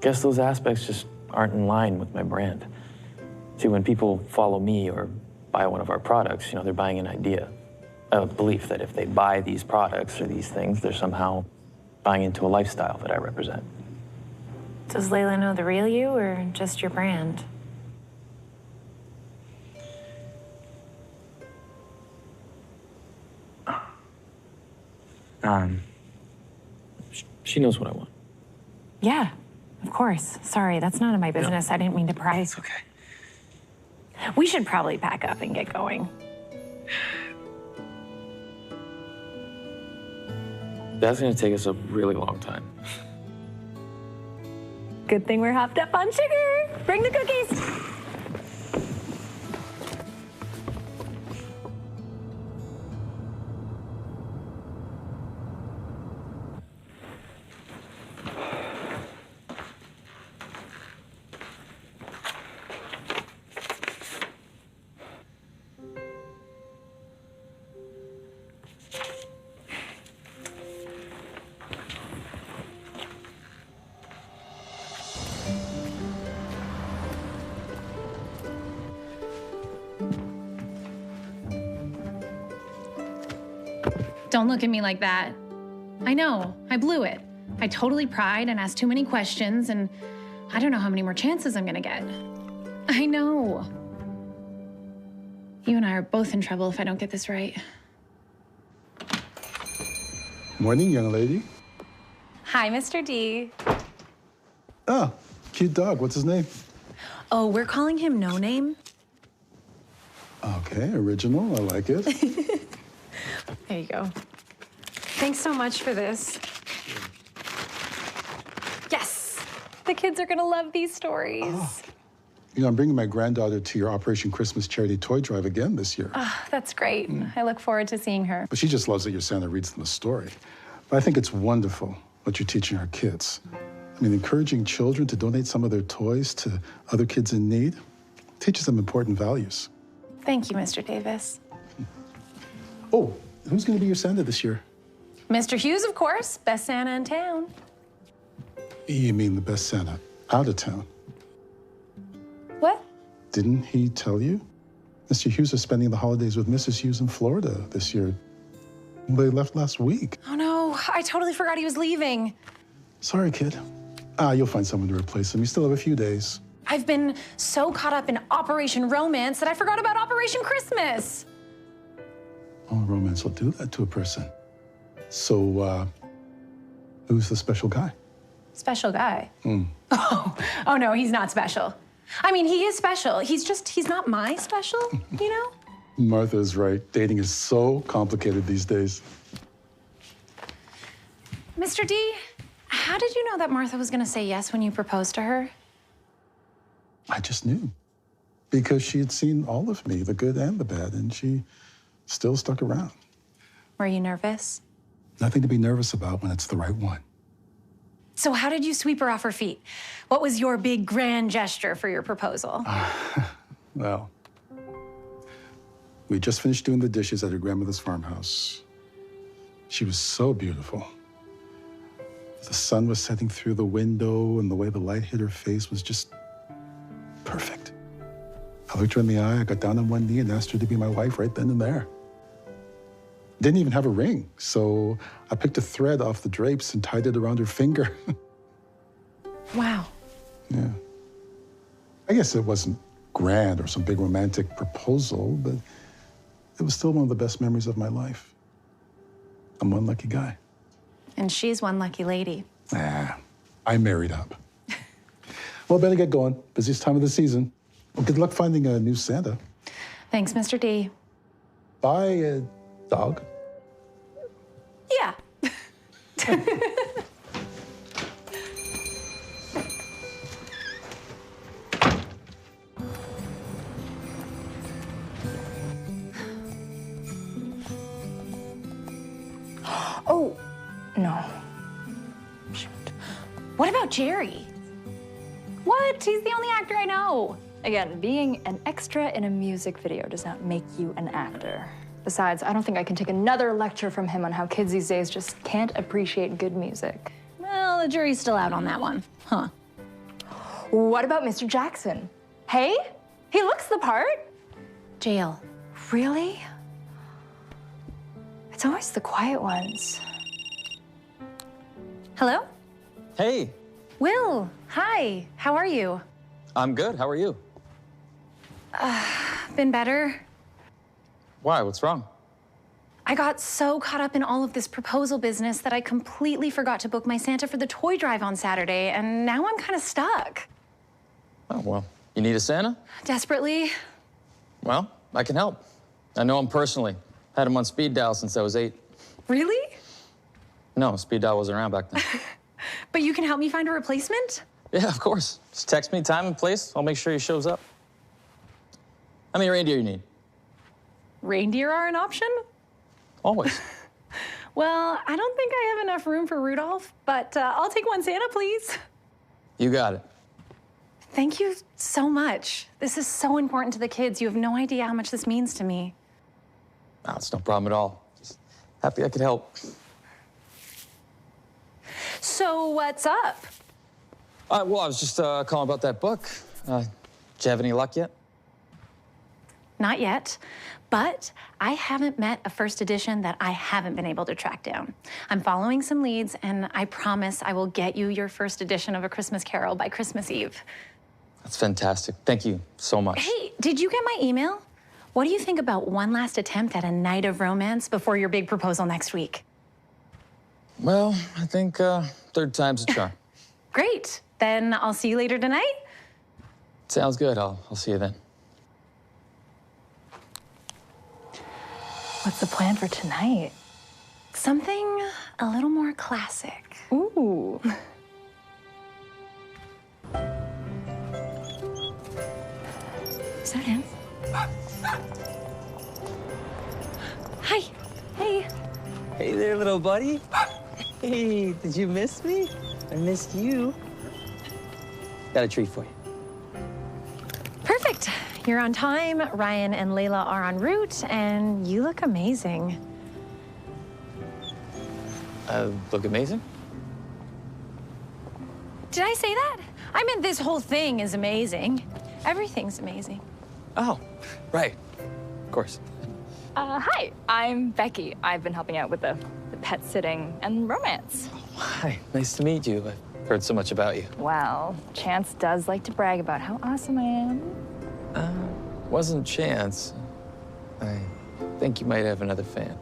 Guess those aspects just aren't in line with my brand. See, when people follow me or buy one of our products, you know, they're buying an idea, a belief that if they buy these products or these things, they're somehow buying into a lifestyle that I represent. Does Layla know the real you or just your brand? She knows what I want. Yeah, of course. Sorry, that's none of my business. No. I didn't mean to pry. It's okay. We should probably pack up and get going. That's gonna take us a really long time. Good thing we're hopped up on sugar. Bring the cookies. Don't look at me like that. I know, I blew it. I totally pried and asked too many questions, and I don't know how many more chances I'm gonna get. I know. You and I are both in trouble if I don't get this right. Morning, young lady. Hi, Mr. D. Oh, cute dog. What's his name? Oh, we're calling him No Name. Okay, original. I like it. There you go. Thanks so much for this. Yes! The kids are gonna love these stories. Oh. You know, I'm bringing my granddaughter to your Operation Christmas charity toy drive again this year. Oh, that's great. I look forward to seeing her. But she just loves that your Santa reads them a story. But I think it's wonderful what you're teaching our kids. I mean, encouraging children to donate some of their toys to other kids in need teaches them important values. Thank you, Mr. Davis. Oh, who's going to be your Santa this year? Mr. Hughes, of course. Best Santa in town. You mean the best Santa out of town? What? Didn't he tell you? Mr. Hughes is spending the holidays with Mrs. Hughes in Florida this year. They left last week. Oh, no. I totally forgot he was leaving. Sorry, kid. You'll find someone to replace him. You still have a few days. I've been so caught up in Operation Romance that I forgot about Operation Christmas. Oh, romance will do that to a person. So, who's the special guy? Special guy? Oh, no, he's not special. I mean, he is special. He's not my special, you know? Martha's right. Dating is so complicated these days. Mr. D, how did you know that Martha was going to say yes when you proposed to her? I just knew. Because she had seen all of me, the good and the bad, and she still stuck around. Were you nervous? Nothing to be nervous about when it's the right one. So how did you sweep her off her feet? What was your big grand gesture for your proposal? Well, we just finished doing the dishes at her grandmother's farmhouse. She was so beautiful. The sun was setting through the window, and the way the light hit her face was just perfect. I looked her in the eye, I got down on one knee and asked her to be my wife right then and there. Didn't even have a ring, so I picked a thread off the drapes and tied it around her finger. Wow. Yeah. I guess it wasn't grand or some big romantic proposal, but it was still one of the best memories of my life. I'm one lucky guy. And she's one lucky lady. I married up. Well, better get going. Busiest time of the season. Well, good luck finding a new Santa. Thanks, Mr. D. Bye, dog. Yeah. Oh, no. Shoot. What about Jerry? What? He's the only actor I know. Again, being an extra in a music video does not make you an actor. Besides, I don't think I can take another lecture from him on how kids these days just can't appreciate good music. Well, the jury's still out on that one. Huh. What about Mr. Jackson? Hey, he looks the part. Jail. Really? It's always the quiet ones. Hello? Hey, Will, hi. How are you? I'm good. How are you? Been better. Why? What's wrong? I got so caught up in all of this proposal business that I completely forgot to book my Santa for the toy drive on Saturday, and now I'm kind of stuck. Oh, well, you need a Santa? Desperately. Well, I can help. I know him personally. Had him on speed dial since I was 8. Really? No, speed dial wasn't around back then. But you can help me find a replacement? Yeah, of course. Just text me time and place. I'll make sure he shows up. How many reindeer you need? Reindeer are an option? Always. Well, I don't think I have enough room for Rudolph, but I'll take one Santa, please. You got it. Thank you so much. This is so important to the kids. You have no idea how much this means to me. No, it's no problem at all. Just happy I could help. So what's up? Well, I was just calling about that book. Did you have any luck yet? Not yet, but I haven't met a first edition that I haven't been able to track down. I'm following some leads, and I promise I will get you your first edition of A Christmas Carol by Christmas Eve. That's fantastic. Thank you so much. Hey, did you get my email? What do you think about one last attempt at a night of romance before your big proposal next week? Well, I think third time's a charm. Great. Then I'll see you later tonight. Sounds good. I'll see you then. What's the plan for tonight? Something a little more classic. Ooh. Is that him? Hi. Hey. Hey there, little buddy. Hey, did you miss me? I missed you. Got a treat for you. Perfect. You're on time. Ryan and Layla are en route, and you look amazing. Look amazing? Did I say that? I meant this whole thing is amazing. Everything's amazing. Oh, right. Of course. Hi, I'm Becky. I've been helping out with the pet sitting and romance. Hi, nice to meet you. I've heard so much about you. Well, Chance does like to brag about how awesome I am. Wasn't Chance. I think you might have another fan.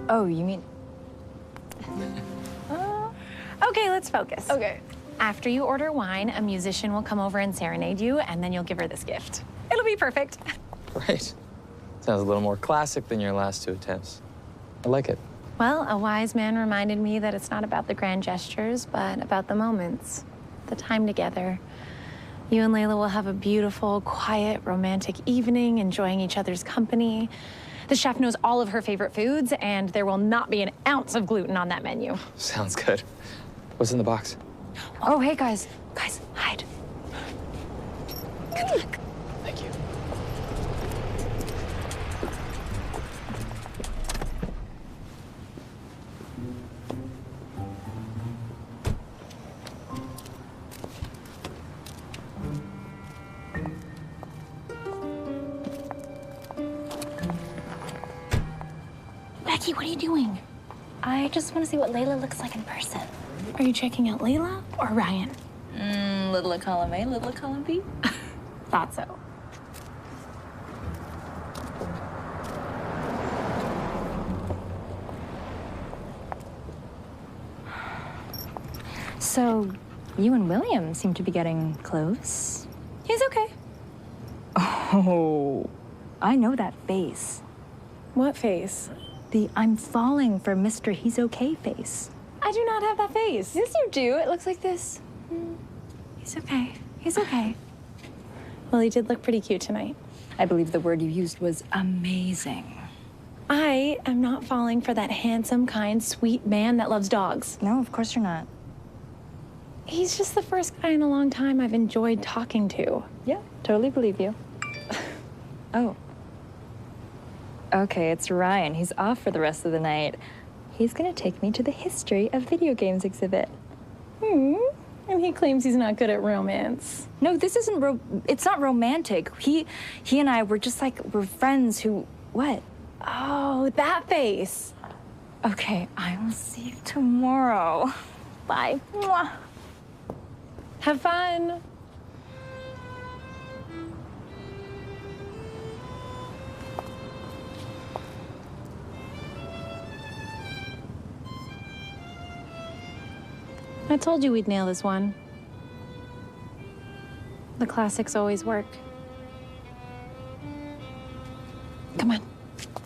Oh, you mean? Okay, let's focus. Okay. After you order wine, a musician will come over and serenade you, and then you'll give her this gift. It'll be perfect. Right. Sounds a little more classic than your last 2 attempts. I like it. Well, a wise man reminded me that it's not about the grand gestures, but about the moments, the time together. You and Layla will have a beautiful, quiet, romantic evening, enjoying each other's company. The chef knows all of her favorite foods, and there will not be an ounce of gluten on that menu. Sounds good. What's in the box? Oh, hey, guys. Guys, hide. Good luck. Thank you. Becky, what are you doing? I just want to see what Layla looks like in person. Are you checking out Layla or Ryan? Little column A, little column B. Thought so. So, you and William seem to be getting close. He's okay. Oh, I know that face. What face? The I'm falling for Mr. He's okay face. I do not have that face. Yes, you do. It looks like this. He's okay. He's okay. Well, he did look pretty cute tonight. I believe the word you used was amazing. I am not falling for that handsome, kind, sweet man that loves dogs. No, of course you're not. He's just the first guy in a long time I've enjoyed talking to. Yeah, totally believe you. Oh. Okay, it's Ryan. He's off for the rest of the night. He's gonna take me to the history of video games exhibit. And he claims he's not good at romance. No, this isn't it's not romantic. He and I were just like, we're friends who, what? Oh, that face. Okay, I will see you tomorrow. Bye. Mwah. Have fun. I told you we'd nail this one. The classics always work. Come on,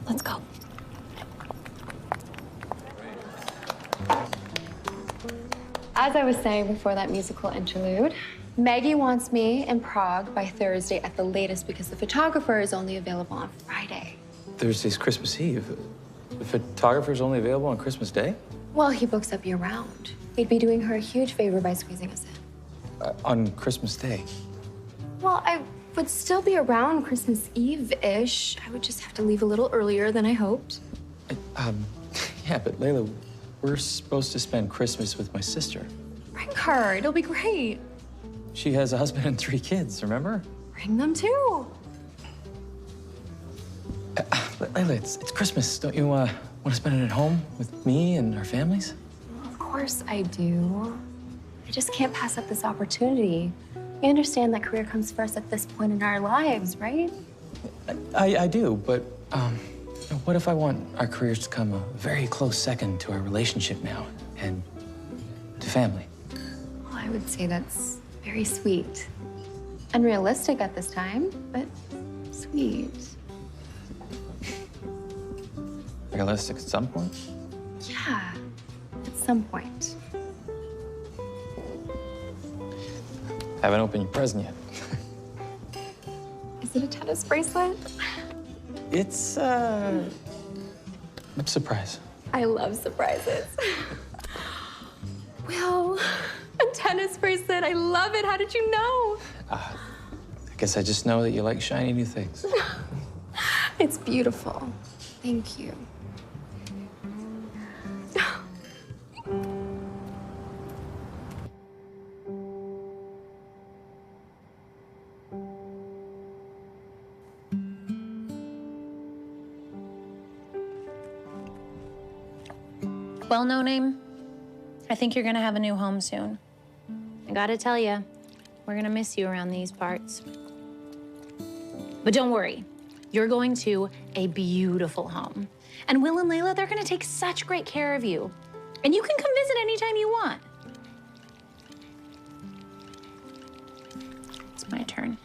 let's go. As I was saying before that musical interlude, Maggie wants me in Prague by Thursday at the latest because the photographer is only available on Friday. Thursday's Christmas Eve. The photographer's only available on Christmas Day? Well, he books up year-round. He'd be doing her a huge favor by squeezing us in. On Christmas Day? Well, I would still be around Christmas Eve-ish. I would just have to leave a little earlier than I hoped. Yeah, but Layla, we're supposed to spend Christmas with my sister. Bring her. It'll be great. She has a husband and 3 kids, remember? Bring them too. Layla, it's Christmas. Don't you want to spend it at home with me and our families? Of course I do. I just can't pass up this opportunity. I understand that career comes first at this point in our lives, right? I do, but what if I want our careers to come a very close second to our relationship now and to family? Well, I would say that's very sweet. Unrealistic at this time, but sweet. Realistic at some point? Yeah, at some point. Haven't opened your present yet. Is it a tennis bracelet? It's a surprise. I love surprises. Will, a tennis bracelet. I love it. How did you know? I guess I just know that you like shiny new things. It's beautiful. Thank you. Well, No Name, I think you're gonna have a new home soon. I gotta tell you, we're gonna miss you around these parts. But don't worry, you're going to a beautiful home. And Will and Layla, they're gonna take such great care of you. And you can come visit anytime you want. It's my turn.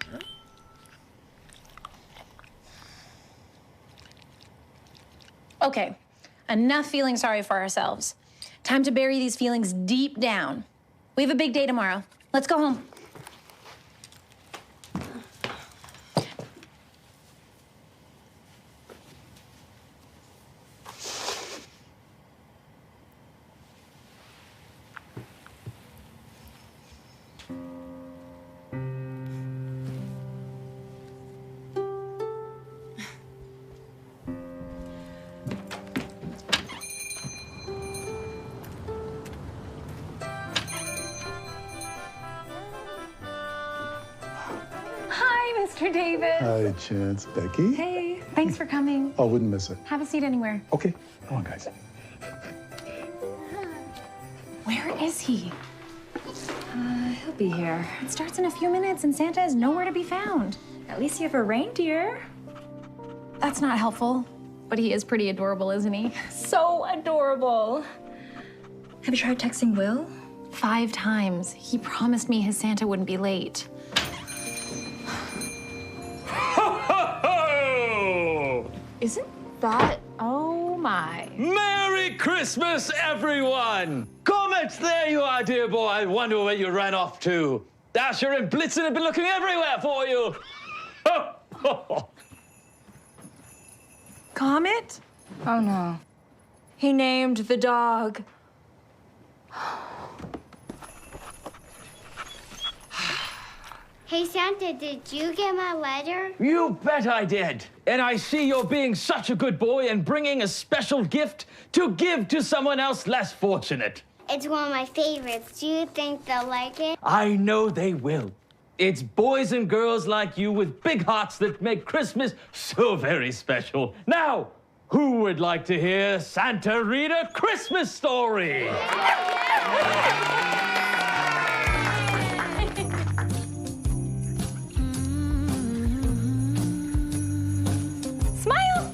Okay, enough feeling sorry for ourselves. Time to bury these feelings deep down. We have a big day tomorrow. Let's go home. Hi, Mr. Davis. Hi, Chance. Becky? Hey, thanks for coming. Oh, wouldn't miss it. Have a seat anywhere. Okay, come on, guys. Where is he? He'll be here. It starts in a few minutes and Santa is nowhere to be found. At least you have a reindeer. That's not helpful, but he is pretty adorable, isn't he? So adorable. Have you tried texting Will? 5 times. He promised me his Santa wouldn't be late. Isn't that... Oh, my. Merry Christmas, everyone! Comet, there you are, dear boy. I wonder where you ran off to. Dasher and Blitzen have been looking everywhere for you. Comet? Oh, no. He named the dog. Hey, Santa, did you get my letter? You bet I did. And I see you're being such a good boy and bringing a special gift to give to someone else less fortunate. It's one of my favorites. Do you think they'll like it? I know they will. It's boys and girls like you with big hearts that make Christmas so very special. Now, who would like to hear Santa read a Christmas story? Smile!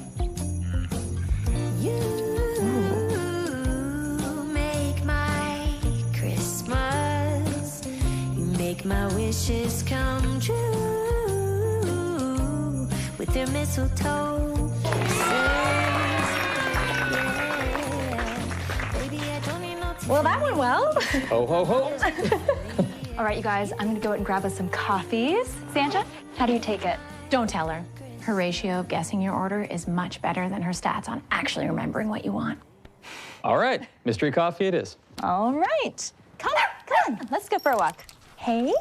You make my Christmas. You make my wishes come true. With your mistletoe. Well, that went well. Ho, ho, ho. All right, you guys, I'm gonna go and grab us some coffees. Santa, how do you take it? Don't tell her. Her ratio of guessing your order is much better than her stats on actually remembering what you want. All right, mystery coffee it is. All right. Come on. Let's go for a walk. Hey?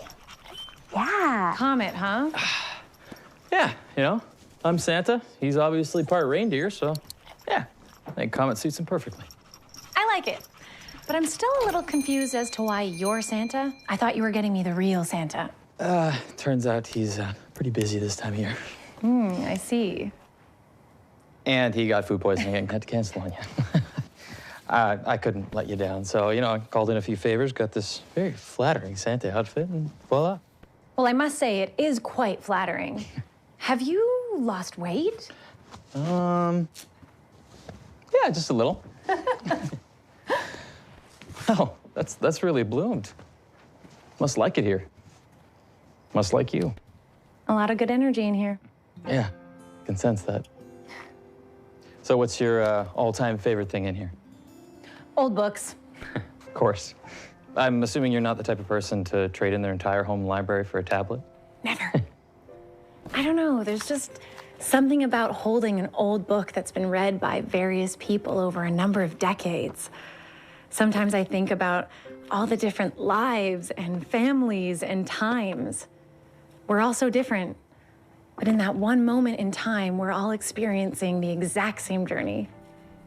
Yeah. Comet, huh? Yeah, you know, I'm Santa. He's obviously part reindeer, so yeah, I think Comet suits him perfectly. I like it. But I'm still a little confused as to why you're Santa. I thought you were getting me the real Santa. Turns out he's pretty busy this time of year. I see. And he got food poisoning and had to cancel on you. I couldn't let you down, so, you know, I called in a few favors, got this very flattering Santa outfit, and voila. Well, I must say, it is quite flattering. Have you lost weight? Yeah, just a little. Oh, that's really bloomed. Must like it here. Must like you. A lot of good energy in here. Yeah, can sense that. So what's your all-time favorite thing in here? Old books. Of course. I'm assuming you're not the type of person to trade in their entire home library for a tablet? Never. I don't know, there's just something about holding an old book that's been read by various people over a number of decades. Sometimes I think about all the different lives and families and times. We're all so different, but in that one moment in time, we're all experiencing the exact same journey.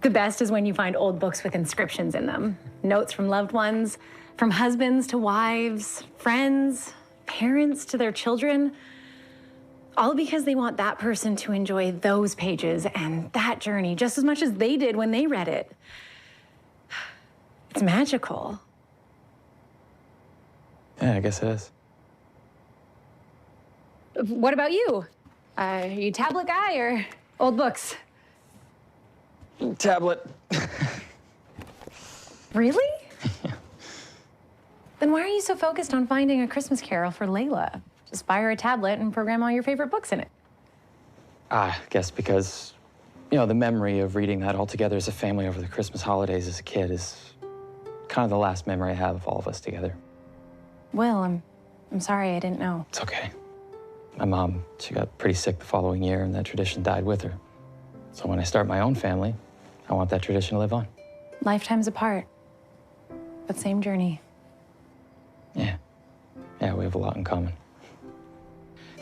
The best is when you find old books with inscriptions in them. Notes from loved ones, from husbands to wives, friends, parents to their children. All because they want that person to enjoy those pages and that journey just as much as they did when they read it. It's magical. Yeah, I guess it is. What about you? Are you a tablet guy or old books? Tablet. Really? Then why are you so focused on finding a Christmas Carol for Layla? Just buy her a tablet and program all your favorite books in it. I guess because, you know, the memory of reading that all together as a family over the Christmas holidays as a kid is kind of the last memory I have of all of us together. Will, I'm sorry, I didn't know. It's okay. My mom, she got pretty sick the following year, and that tradition died with her. So when I start my own family, I want that tradition to live on. Lifetimes apart, but same journey. Yeah, we have a lot in common.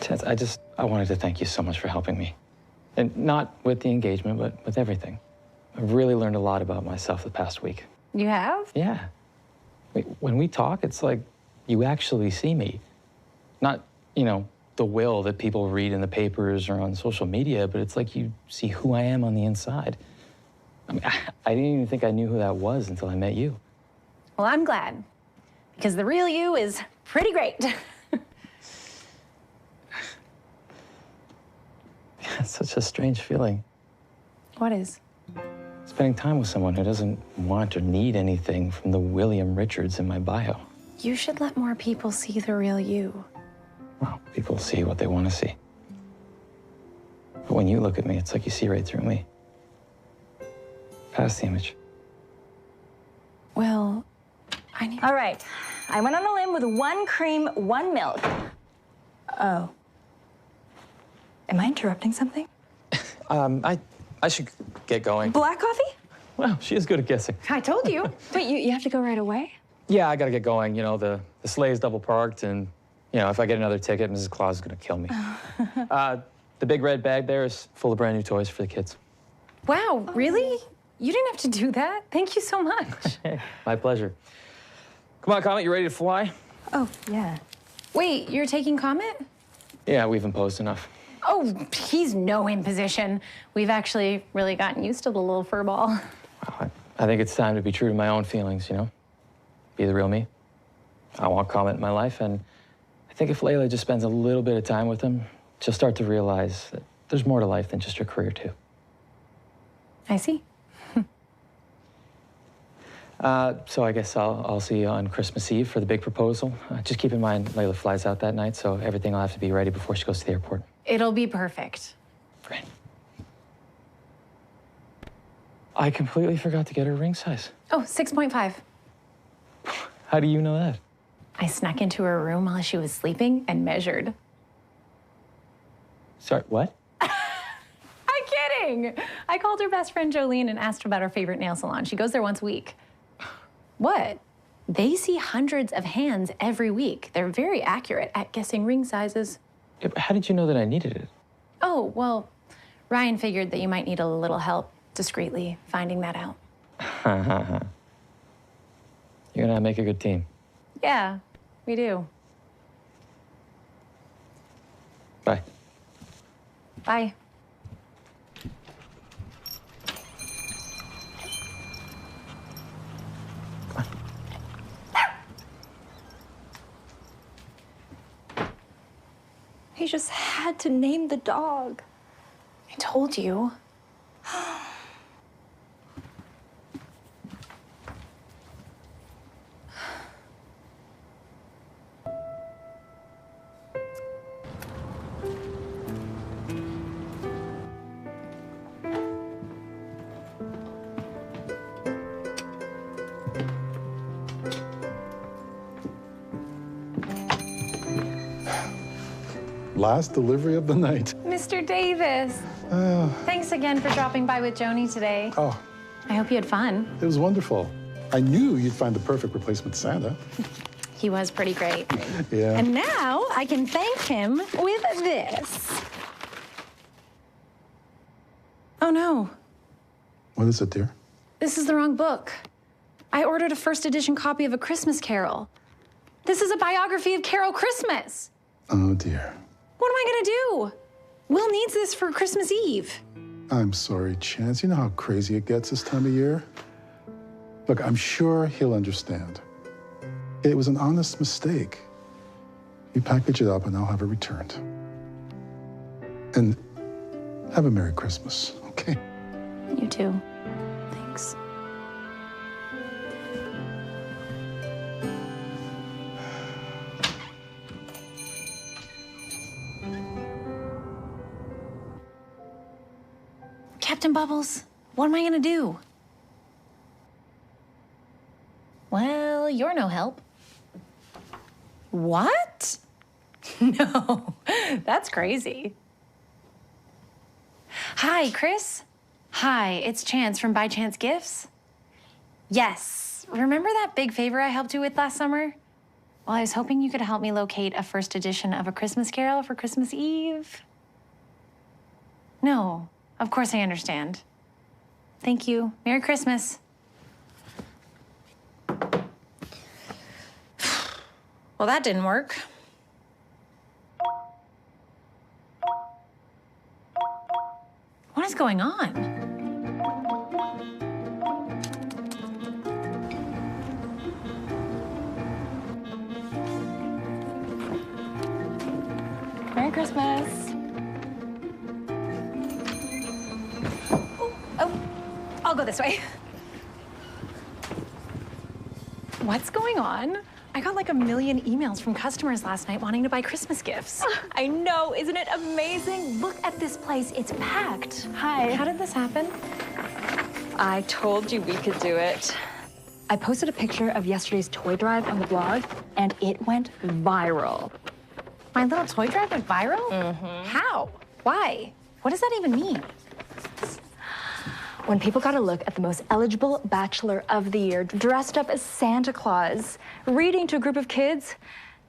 Chance, I wanted to thank you so much for helping me. And not with the engagement, but with everything. I've really learned a lot about myself the past week. You have? Yeah. When we talk, it's like you actually see me. Not, you know, the Will that people read in the papers or on social media, but it's like you see who I am on the inside. I mean, I didn't even think I knew who that was until I met you. Well, I'm glad, because the real you is pretty great. It's such a strange feeling. What is? Spending time with someone who doesn't want or need anything from the William Richards in my bio. You should let more people see the real you. Well, people see what they want to see. But when you look at me, it's like you see right through me. Past the image. Well, All right, I went on a limb with 1 cream, 1 milk. Oh. Am I interrupting something? I should get going. Black coffee? Well, she is good at guessing. I told you. Wait, you have to go right away? Yeah, I gotta get going. You know, the sleigh's double parked, and, you know, if I get another ticket, Mrs. Claus is gonna kill me. The big red bag there is full of brand new toys for the kids. Wow, really? You didn't have to do that. Thank you so much. My pleasure. Come on, Comet, you ready to fly? Oh, yeah. Wait, you're taking Comet? Yeah, we've imposed enough. Oh, he's no imposition. We've actually really gotten used to the little fur ball. I think it's time to be true to my own feelings, you know? Be the real me. I want Comet in my life, and I think if Layla just spends a little bit of time with him, she'll start to realize that there's more to life than just her career, too. I see. So I guess I'll see you on Christmas Eve for the big proposal. Just keep in mind, Layla flies out that night, so everything will have to be ready before she goes to the airport. It'll be perfect. Great. I completely forgot to get her ring size. Oh, 6.5. How do you know that? I snuck into her room while she was sleeping and measured. Sorry, what? I'm kidding. I called her best friend Jolene and asked her about her favorite nail salon. She goes there once a week. What? They see hundreds of hands every week. They're very accurate at guessing ring sizes. Yeah, but how did you know that I needed it? Oh, well, Ryan figured that you might need a little help discreetly finding that out. You're gonna make a good team. Yeah, we do. Bye. Bye. He just had to name the dog. I told you. Last delivery of the night. Mr. Davis. Thanks again for dropping by with Joni today. Oh, I hope you had fun. it was wonderful. I knew you'd find the perfect replacement Santa. He was pretty great. Yeah. And now I can thank him with this. Oh no, What is it, dear? this is the wrong book. I ordered a first edition copy of A Christmas Carol. This is a biography of Carol Christmas. Oh, dear. What am I gonna do? Will needs this for Christmas Eve. I'm sorry, Chance. You know how crazy it gets this time of year? Look, I'm sure he'll understand. It was an honest mistake. You package it up and I'll have it returned. And have a Merry Christmas, okay? You too. Thanks. Captain Bubbles, what am I gonna do? Well, you're no help. What? No, that's crazy. Hi, Chris. Hi, it's Chance from By Chance Gifts. Yes, remember that big favor I helped you with last summer? Well, I was hoping you could help me locate a first edition of A Christmas Carol for Christmas Eve. No, of course I understand. Thank you. Merry Christmas. Well, that didn't work. What is going on? Merry Christmas. Oh, I'll go this way. What's going on? I got like 1 million emails from customers last night wanting to buy Christmas gifts. I know, isn't it amazing? Look at this place, it's packed. Hi. How did this happen? I told you we could do it. I posted a picture of yesterday's toy drive on the blog, and it went viral. My little toy drive went viral? Mm-hmm. How? Why? What does that even mean? When people got a look at the most eligible bachelor of the year, dressed up as Santa Claus, reading to a group of kids,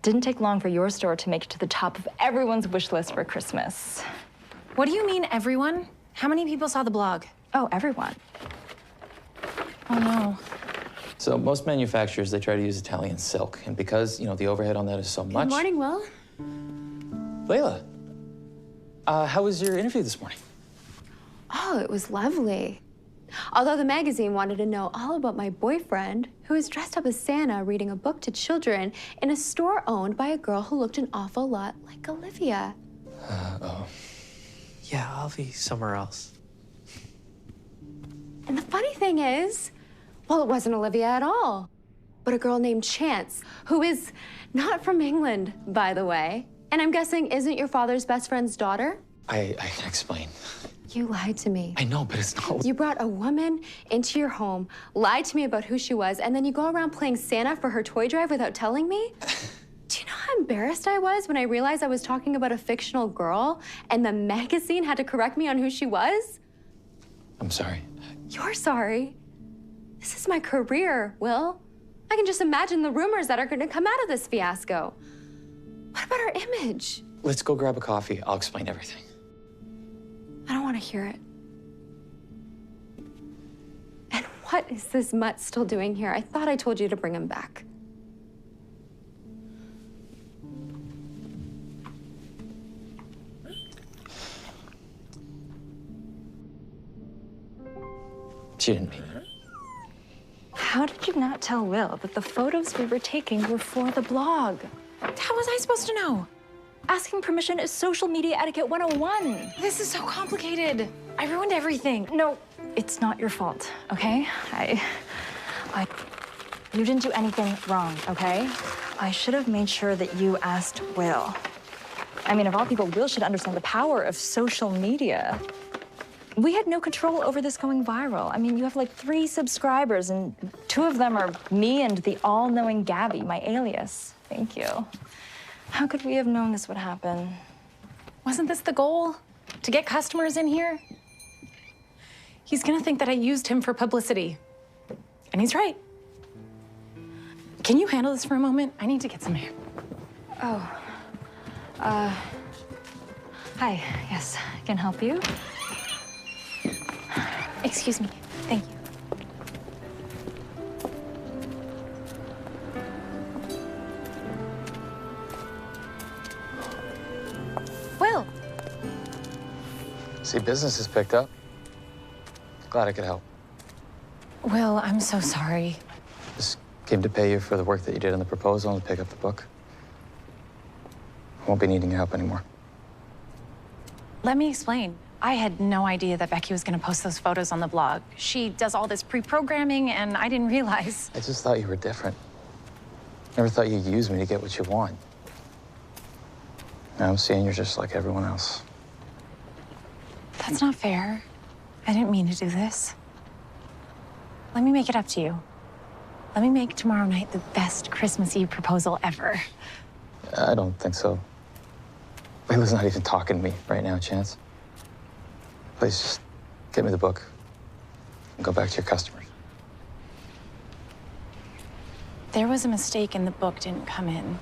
didn't take long for your store to make it to the top of everyone's wish list for Christmas. What do you mean, everyone? How many people saw the blog? Oh, everyone. Oh, no. So most manufacturers, they try to use Italian silk. And because, the overhead on that is so much... Good morning, Will. Layla, how was your interview this morning? Oh, it was lovely. Although the magazine wanted to know all about my boyfriend, who was dressed up as Santa reading a book to children in a store owned by a girl who looked an awful lot like Olivia. Oh. Yeah, I'll be somewhere else. And the funny thing is, well, it wasn't Olivia at all, but a girl named Chance, who is not from England, by the way. And I'm guessing isn't your father's best friend's daughter? I can explain. You lied to me. I know, but it's not... You brought a woman into your home, lied to me about who she was, and then you go around playing Santa for her toy drive without telling me? Do you know how embarrassed I was when I realized I was talking about a fictional girl and the magazine had to correct me on who she was? I'm sorry. You're sorry. This is my career, Will. I can just imagine the rumors that are going to come out of this fiasco. What about our image? Let's go grab a coffee. I'll explain everything. I don't want to hear it. And what is this mutt still doing here? I thought I told you to bring him back. She didn't mean it. How did you not tell Will that the photos we were taking were for the blog? How was I supposed to know? Asking permission is social media etiquette 101. This is so complicated. I ruined everything. No, it's not your fault, okay? You didn't do anything wrong, okay? I should have made sure that you asked Will. I mean, of all people, Will should understand the power of social media. We had no control over this going viral. I mean, you have like 3 subscribers, and 2 of them are me and the all-knowing Gabby, my alias. Thank you. How could we have known this would happen? Wasn't this the goal? To get customers in here? He's gonna think that I used him for publicity. And he's right. Can you handle this for a moment? I need to get some air. Oh. Hi. Yes, I can help you. Excuse me. Thank you. Will. See, business has picked up. Glad I could help. Will, I'm so sorry. Just came to pay you for the work that you did on the proposal and to pick up the book. Won't be needing your help anymore. Let me explain. I had no idea that Becky was going to post those photos on the blog. She does all this pre-programming, and I didn't realize. I just thought you were different. Never thought you'd use me to get what you want. Now I'm seeing you're just like everyone else. That's not fair. I didn't mean to do this. Let me make it up to you. Let me make tomorrow night the best Christmas Eve proposal ever. I don't think so. Layla's not even talking to me right now, Chance. Please just get me the book and go back to your customers. There was a mistake and the book didn't come in.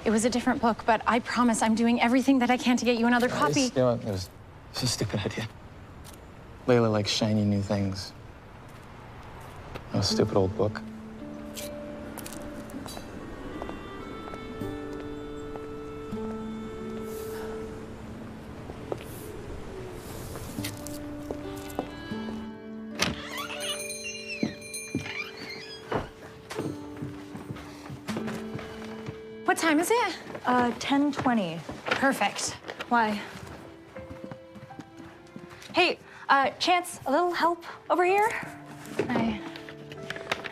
It was a different book, but I promise I'm doing everything that I can to get you another copy. You know what? It was a stupid idea. Layla likes shiny new things. A stupid old book. What time is it? 10:20. Perfect. Why? Hey, Chance, a little help over here? Hi.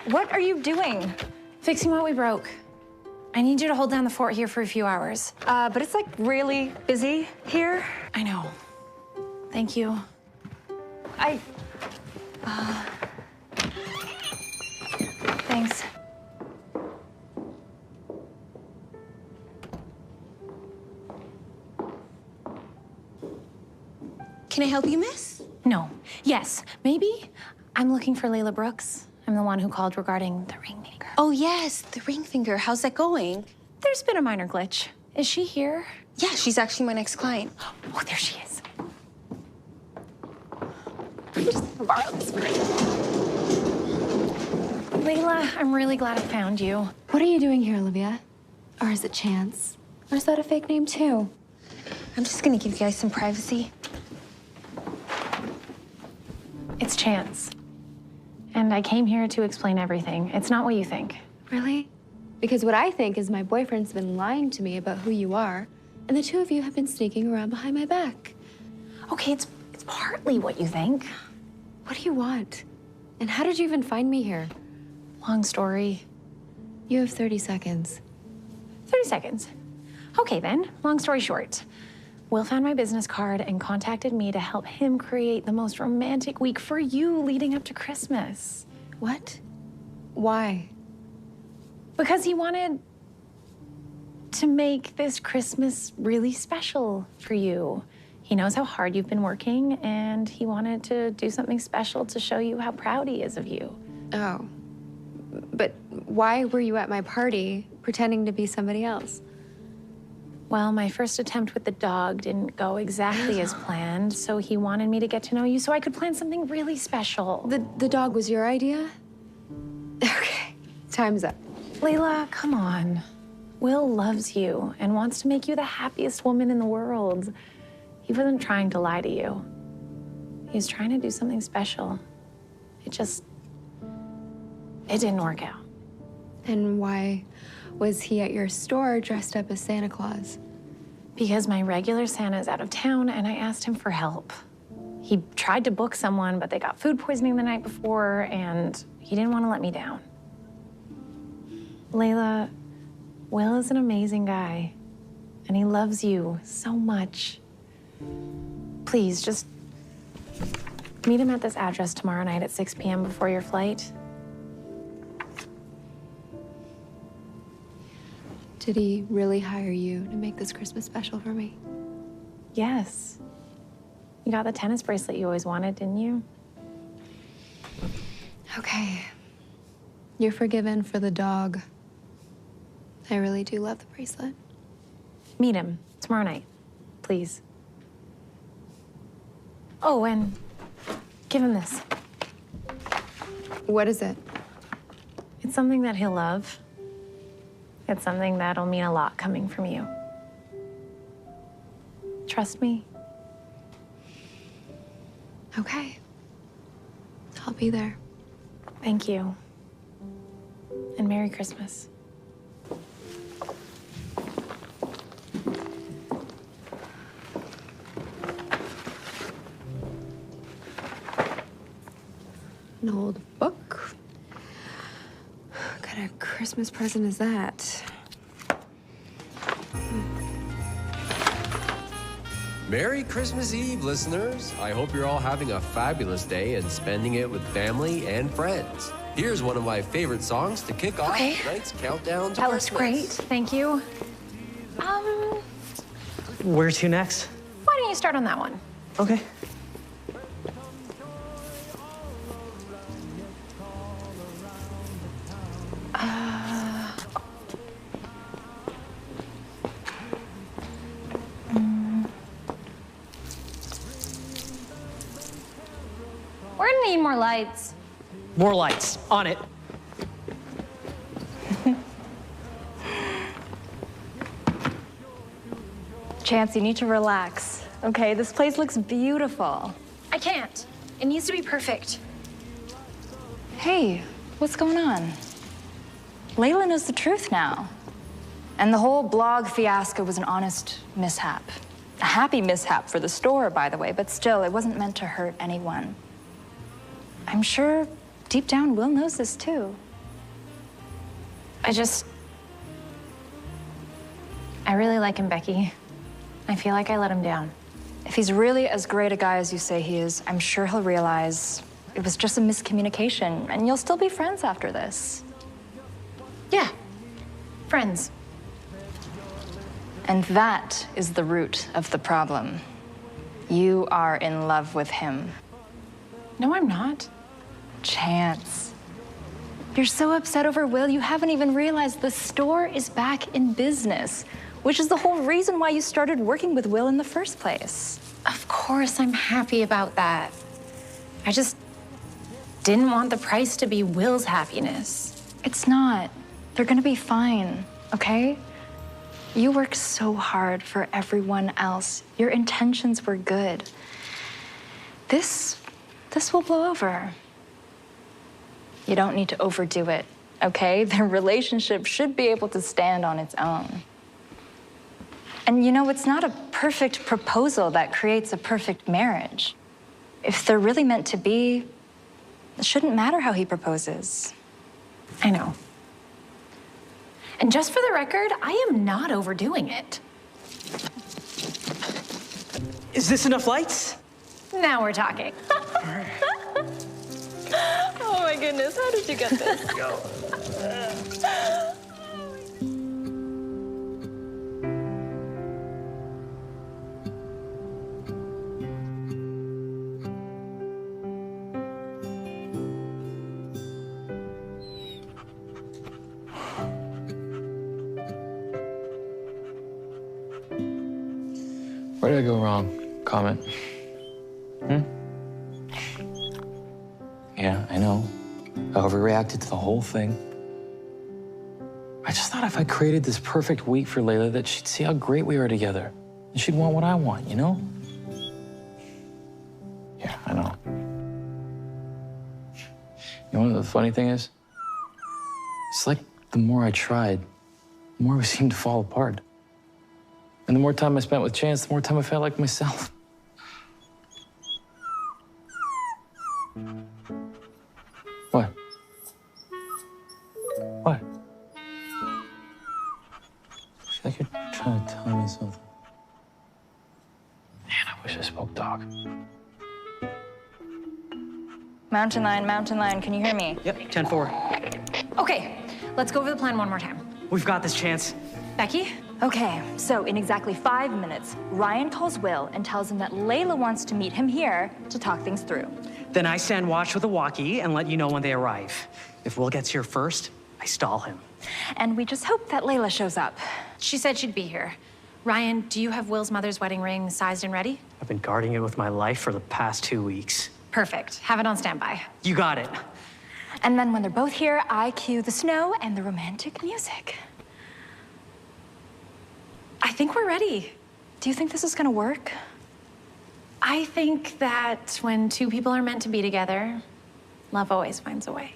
What are you doing? Fixing what we broke. I need you to hold down the fort here for a few hours. But it's like really busy here. I know. Thank you. Thanks. Can I help you, miss? No. Yes. Maybe. I'm looking for Layla Brooks. I'm the one who called regarding the ring finger. Oh, yes, the ring finger. How's that going? There's been a minor glitch. Is she here? Yeah, she's actually my next client. Oh, there she is. Just borrow this for you. Layla, I'm really glad I found you. What are you doing here, Olivia? Or is it Chance? Or is that a fake name, too? I'm just gonna give you guys some privacy. It's Chance. And I came here to explain everything. It's not what you think. Really? Because what I think is my boyfriend's been lying to me about who you are, and the two of you have been sneaking around behind my back. Okay, it's partly what you think. What do you want? And how did you even find me here? Long story. You have 30 seconds. 30 seconds. Okay then, long story short. Will found my business card and contacted me to help him create the most romantic week for you leading up to Christmas. What? Why? Because he wanted to make this Christmas really special for you. He knows how hard you've been working, and he wanted to do something special to show you how proud he is of you. Oh. But why were you at my party pretending to be somebody else? Well, my first attempt with the dog didn't go exactly as planned, so he wanted me to get to know you so I could plan something really special. The dog was your idea? Okay, time's up. Layla, come on. Will loves you and wants to make you the happiest woman in the world. He wasn't trying to lie to you. He was trying to do something special. It didn't work out. And why was he at your store dressed up as Santa Claus? Because my regular Santa's out of town and I asked him for help. He tried to book someone, but they got food poisoning the night before and he didn't want to let me down. Layla, Will is an amazing guy and he loves you so much. Please, just meet him at this address tomorrow night at 6 p.m. before your flight. Did he really hire you to make this Christmas special for me? Yes. You got the tennis bracelet you always wanted, didn't you? Okay. You're forgiven for the dog. I really do love the bracelet. Meet him tomorrow night, please. Oh, and give him this. What is it? It's something that he'll love. It's something that'll mean a lot coming from you. Trust me. Okay. I'll be there. Thank you. And Merry Christmas. An old book. What kind of Christmas present is that? Merry Christmas Eve, listeners. I hope you're all having a fabulous day and spending it with family and friends. Here's one of my favorite songs to kick off tonight's countdown to That looks Christmas. great. Thank you. Where to next? Why don't you start on that one? Okay. We're gonna need more lights. More lights. On it. Chance, you need to relax, okay? This place looks beautiful. I can't. It needs to be perfect. Hey, what's going on? Layla knows the truth now. And the whole blog fiasco was an honest mishap. A happy mishap for the store, by the way, but still, it wasn't meant to hurt anyone. I'm sure deep down Will knows this too. I really like him, Becky. I feel like I let him down. If he's really as great a guy as you say he is, I'm sure he'll realize it was just a miscommunication, and you'll still be friends after this. Yeah, friends. And that is the root of the problem. You are in love with him. No, I'm not. Chance. You're so upset over Will, you haven't even realized the store is back in business, which is the whole reason why you started working with Will in the first place. Of course I'm happy about that. I just didn't want the price to be Will's happiness. It's not. They're gonna be fine, okay? You worked so hard for everyone else. Your intentions were good. This will blow over. You don't need to overdo it, okay? Their relationship should be able to stand on its own. And you know, it's not a perfect proposal that creates a perfect marriage. If they're really meant to be, it shouldn't matter how he proposes. I know. And just for the record, I am not overdoing it. Is this enough lights? Now we're talking. Oh my goodness, how did you get this? Go. Where did I go wrong? Comment. Yeah, I know. I overreacted to the whole thing. I just thought if I created this perfect week for Layla that she'd see how great we are together. And she'd want what I want, you know? Yeah, I know. You know what the funny thing is? It's like the more I tried, the more we seemed to fall apart. And the more time I spent with Chance, the more time I felt like myself. What? What? I feel like you're trying to tell me something. Man, I wish I spoke dog. Mountain Lion, can you hear me? Yep, 10-4. Okay, let's go over the plan one more time. We've got this, Chance. Becky, Okay, so in exactly 5 minutes, Ryan calls Will and tells him that Layla wants to meet him here to talk things through. Then I stand watch with a walkie and let you know when they arrive. If Will gets here first, I stall him. And we just hope that Layla shows up. She said she'd be here. Ryan, do you have Will's mother's wedding ring sized and ready? I've been guarding it with my life for the past 2 weeks. Perfect. Have it on standby. You got it. And then when they're both here, I cue the snow and the romantic music. I think we're ready. Do you think this is gonna work? I think that when two people are meant to be together, love always finds a way.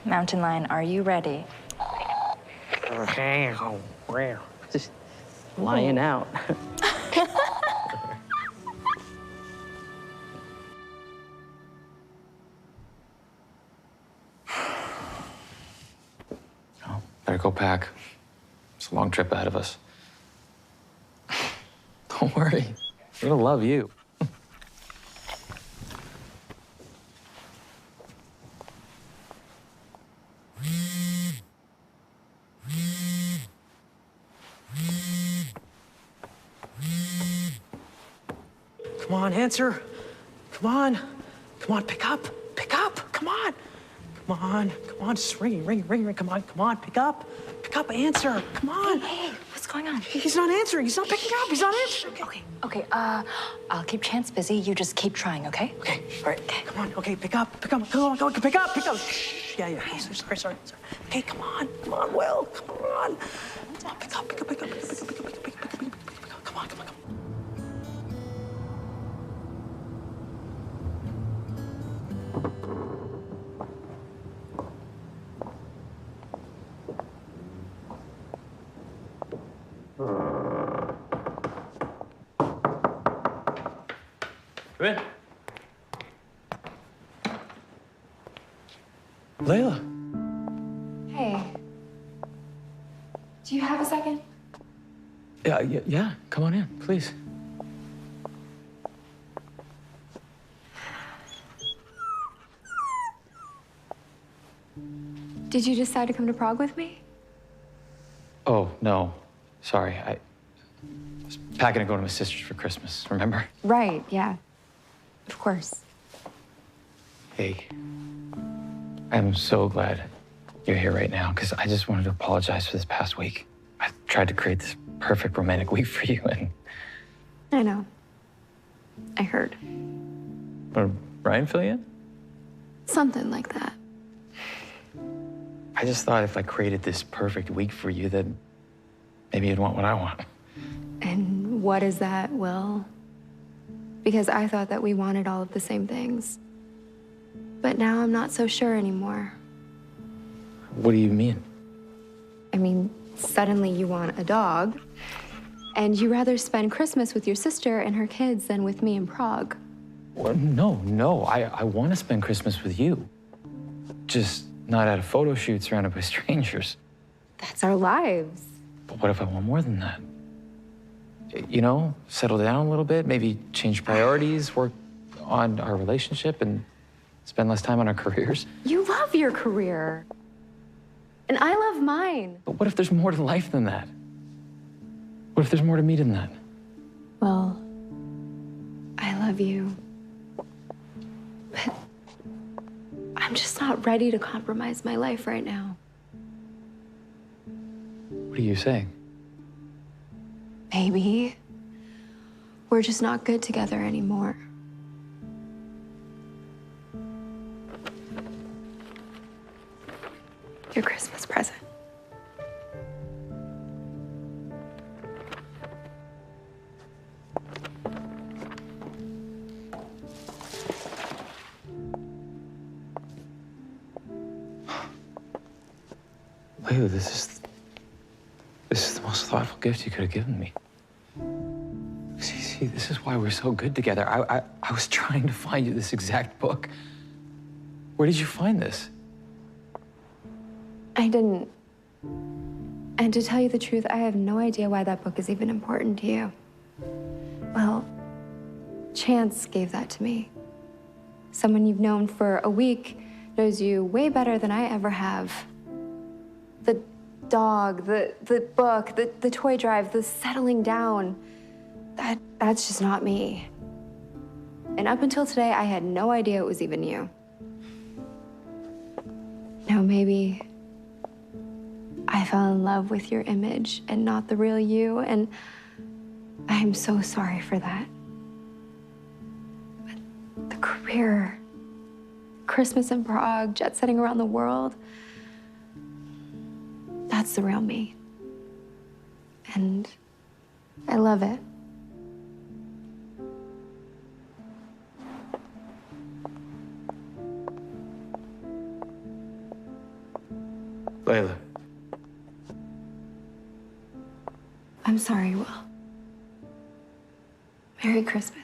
Mountain Lion, are you ready? Just lying out. Oh, better go pack. It's a long trip ahead of us. Don't worry, we're gonna love you. Come on, answer. Come on. Come on, pick up. Pick up. Come on. Come on. Come on, just ring, ring, ring, ring. Come on, come on, pick up. Pick up, answer. Come on. Hey, what's going on? He's not answering. He's not picking up. He's not answering. Okay, I'll keep Chance busy. You just keep trying, okay? Okay, all right. Okay. Come on, okay, pick up. Pick up. Come on, pick up, pick up. Shh. Yeah. Sorry. Okay, come on, Will. Come on. Come on, pick up. Come on. Come in. Layla. Hey. Do you have a second? Yeah, come on in, please. Did you decide to come to Prague with me? Oh, no. Sorry, I was packing to go to my sister's for Christmas, remember? Right, yeah. Of course. Hey, I'm so glad you're here right now, because I just wanted to apologize for this past week. I tried to create this perfect romantic week for you, and... I know. I heard. Did Ryan fill you in? Something like that. I just thought if I created this perfect week for you, then maybe you'd want what I want. And what is that, Will? Because I thought that we wanted all of the same things. But now I'm not so sure anymore. What do you mean? I mean, suddenly you want a dog, and you rather spend Christmas with your sister and her kids than with me in Prague. Well, no. I want to spend Christmas with you. Just not at a photo shoot surrounded by strangers. That's our lives. But what if I want more than that? You know, settle down a little bit, maybe change priorities, work on our relationship, and spend less time on our careers. You love your career. And I love mine. But what if there's more to life than that? What if there's more to me than that? Well, I love you. But I'm just not ready to compromise my life right now. What are you saying? Maybe we're just not good together anymore. Your Christmas present. Layla, this is the most thoughtful gift you could have given me. See, this is why we're so good together. I was trying to find you this exact book. Where did you find this? I didn't. And to tell you the truth, I have no idea why that book is even important to you. Well, Chance gave that to me. Someone you've known for a week knows you way better than I ever have. The dog, the book, the toy drive, the settling down. That's just not me. And up until today, I had no idea it was even you. Now maybe I fell in love with your image and not the real you, and I'm so sorry for that. But the career, Christmas in Prague, jet setting around the world, that's the real me. And I love it. Layla. I'm sorry, Will. Merry Christmas.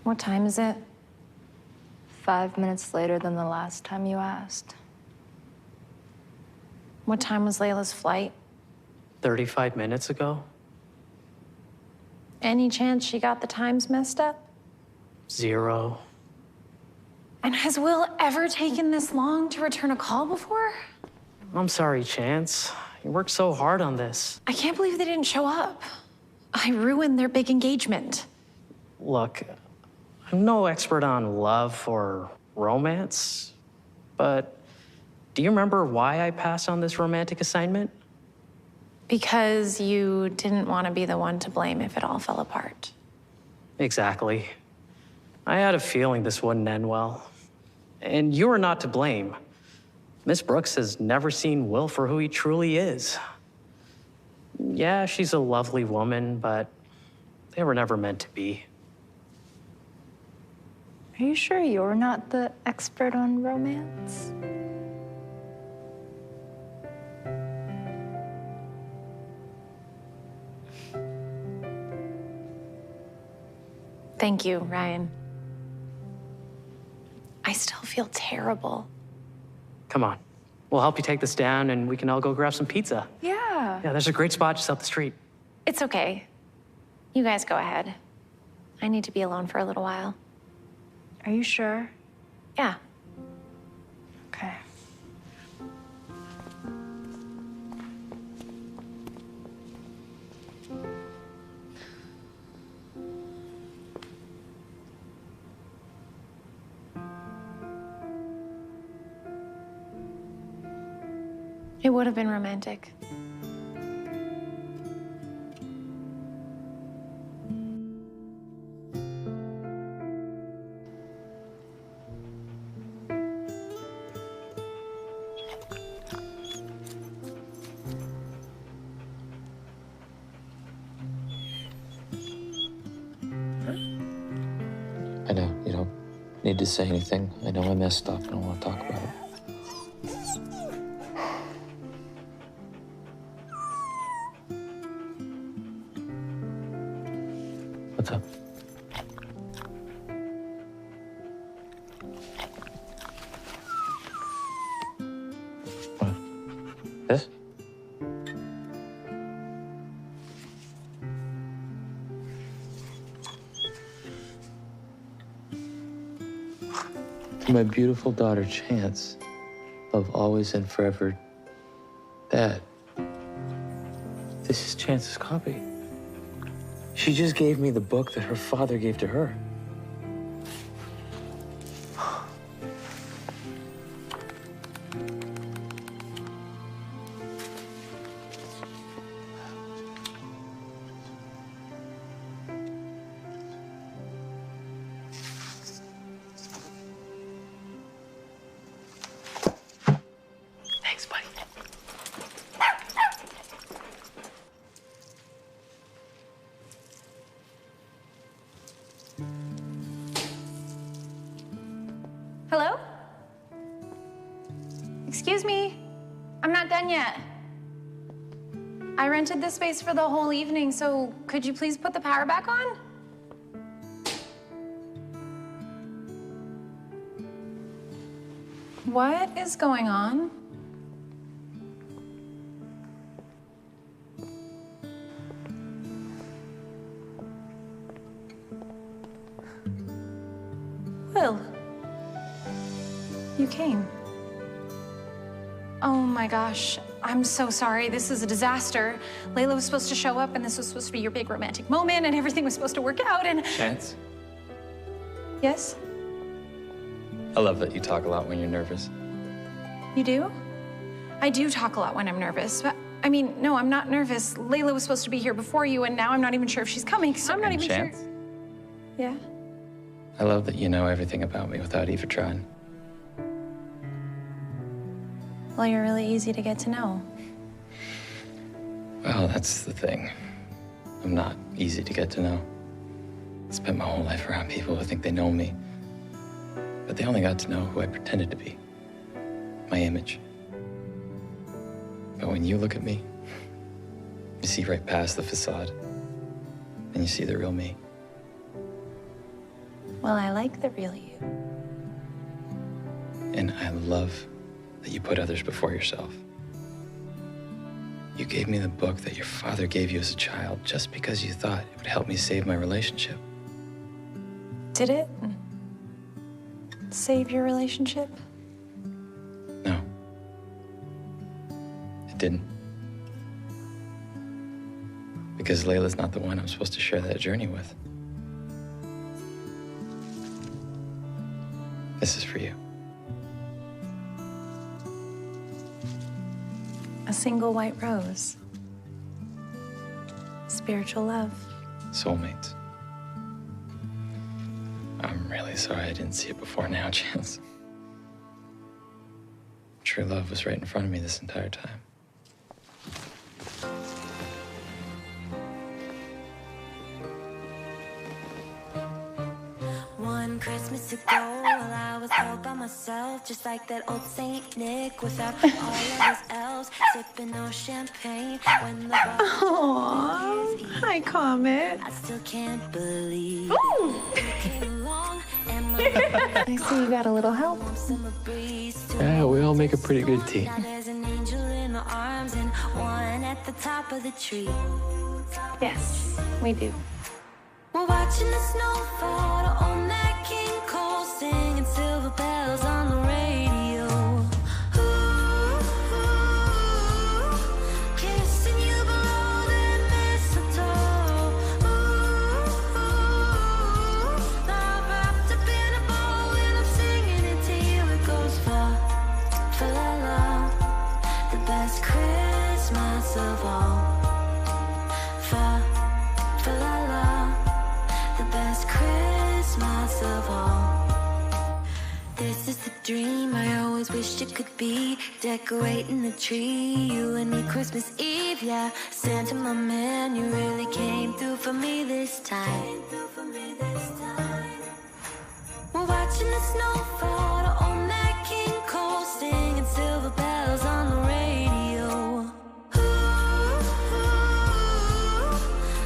What time is it? 5 minutes later than the last time you asked. What time was Layla's flight? 35 minutes ago? Any chance she got the times messed up? 0. And has Will ever taken this long to return a call before? I'm sorry, Chance. You worked so hard on this. I can't believe they didn't show up. I ruined their big engagement. Look, I'm no expert on love or romance, but do you remember why I passed on this romantic assignment? Because you didn't want to be the one to blame if it all fell apart. Exactly. I had a feeling this wouldn't end well. And you are not to blame. Miss Brooks has never seen Will for who he truly is. Yeah, she's a lovely woman, but they were never meant to be. Are you sure you're not the expert on romance? Thank you, Ryan. I still feel terrible. Come on. We'll help you take this down and we can all go grab some pizza. Yeah. Yeah, there's a great spot just up the street. It's okay. You guys go ahead. I need to be alone for a little while. Are you sure? Yeah. Okay. It would have been romantic. I know, you don't need to say anything. I know I messed up and I want to talk about it. What's up? What? This? To my beautiful daughter, Chance, love always and forever, Dad. This is Chance's copy. She just gave me the book that her father gave to her. Thanks, buddy. Hello? Excuse me. I'm not done yet. I rented this space for the whole evening, so could you please put the power back on? What is going on? Will, you came. Oh my gosh, I'm so sorry. This is a disaster. Layla was supposed to show up, and this was supposed to be your big romantic moment, and everything was supposed to work out, and... Chance, Yes? I love that you talk a lot when you're nervous. You do? I do talk a lot when I'm nervous, but I mean, no, I'm not nervous. Layla was supposed to be here before you, and now I'm not even sure if she's coming, so I'm not even Chance? sure. Yeah? I love that you know everything about me without even trying. Well, you're really easy to get to know. Well, that's the thing. I'm not easy to get to know. I spent my whole life around people who think they know me, but they only got to know who I pretended to be, my image. But when you look at me, you see right past the facade, and you see the real me. Well, I like the real you. And I love that you put others before yourself. You gave me the book that your father gave you as a child just because you thought it would help me save my relationship. Did it? Save your relationship? No. It didn't. Because Layla's not the one I'm supposed to share that journey with. This is for you. A single white rose. Spiritual love. Soulmates. I'm really sorry I didn't see it before now, Chance. True love was right in front of me this entire time. One Christmas ago, while I was all by myself, just like that old Saint Nick, without all of his elves, sipping on champagne. When the Aww, hi, Comet. I still can't believe you came along, and my I see you got a little help. Yeah, we all make a pretty good team. Now there's an angel in my arms and one at the top of the tree. Yes, we do. We're watching the snow fall to old Nat King Cole, singing silver bells on the radio. Ooh, kissing you below that mistletoe. Ooh, love wrapped up in a bow, and I'm singing it to you. It goes fa, fa la la, the best Christmas of all. Fa, fa la la, the best Christmas of all. This is the dream I always wished it could be. Decorating the tree, you and me Christmas Eve, yeah. Santa, my man, you really came through for me this time. We're watching the snow fall to old Nat King Cole, singing silver bells on the radio.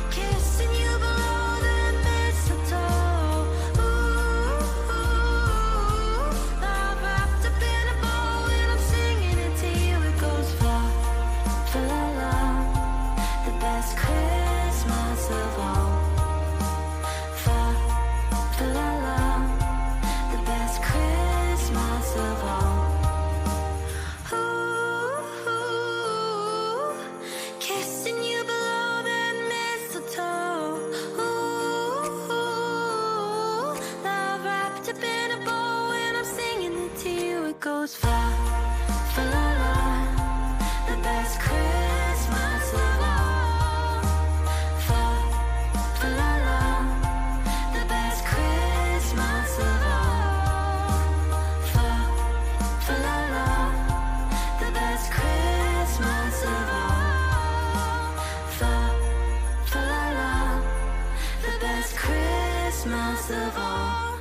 Kissing you below that mistletoe. Love wrapped up in a bow, and I'm singing it to you. It goes fa, fa la la, the best Christmas of all. Fa, fa la la, the best Christmas of all. Ooh, kissing you below that mistletoe. Ooh, love wrapped up in a bow, and I'm singing it to you. It goes fa, fa la la, the best Christmas of all. Fa, fa la la, the best Christmas of all. Fa, fa la la, the best Christmas of all. Fa, fa la la, the best Christmas of all.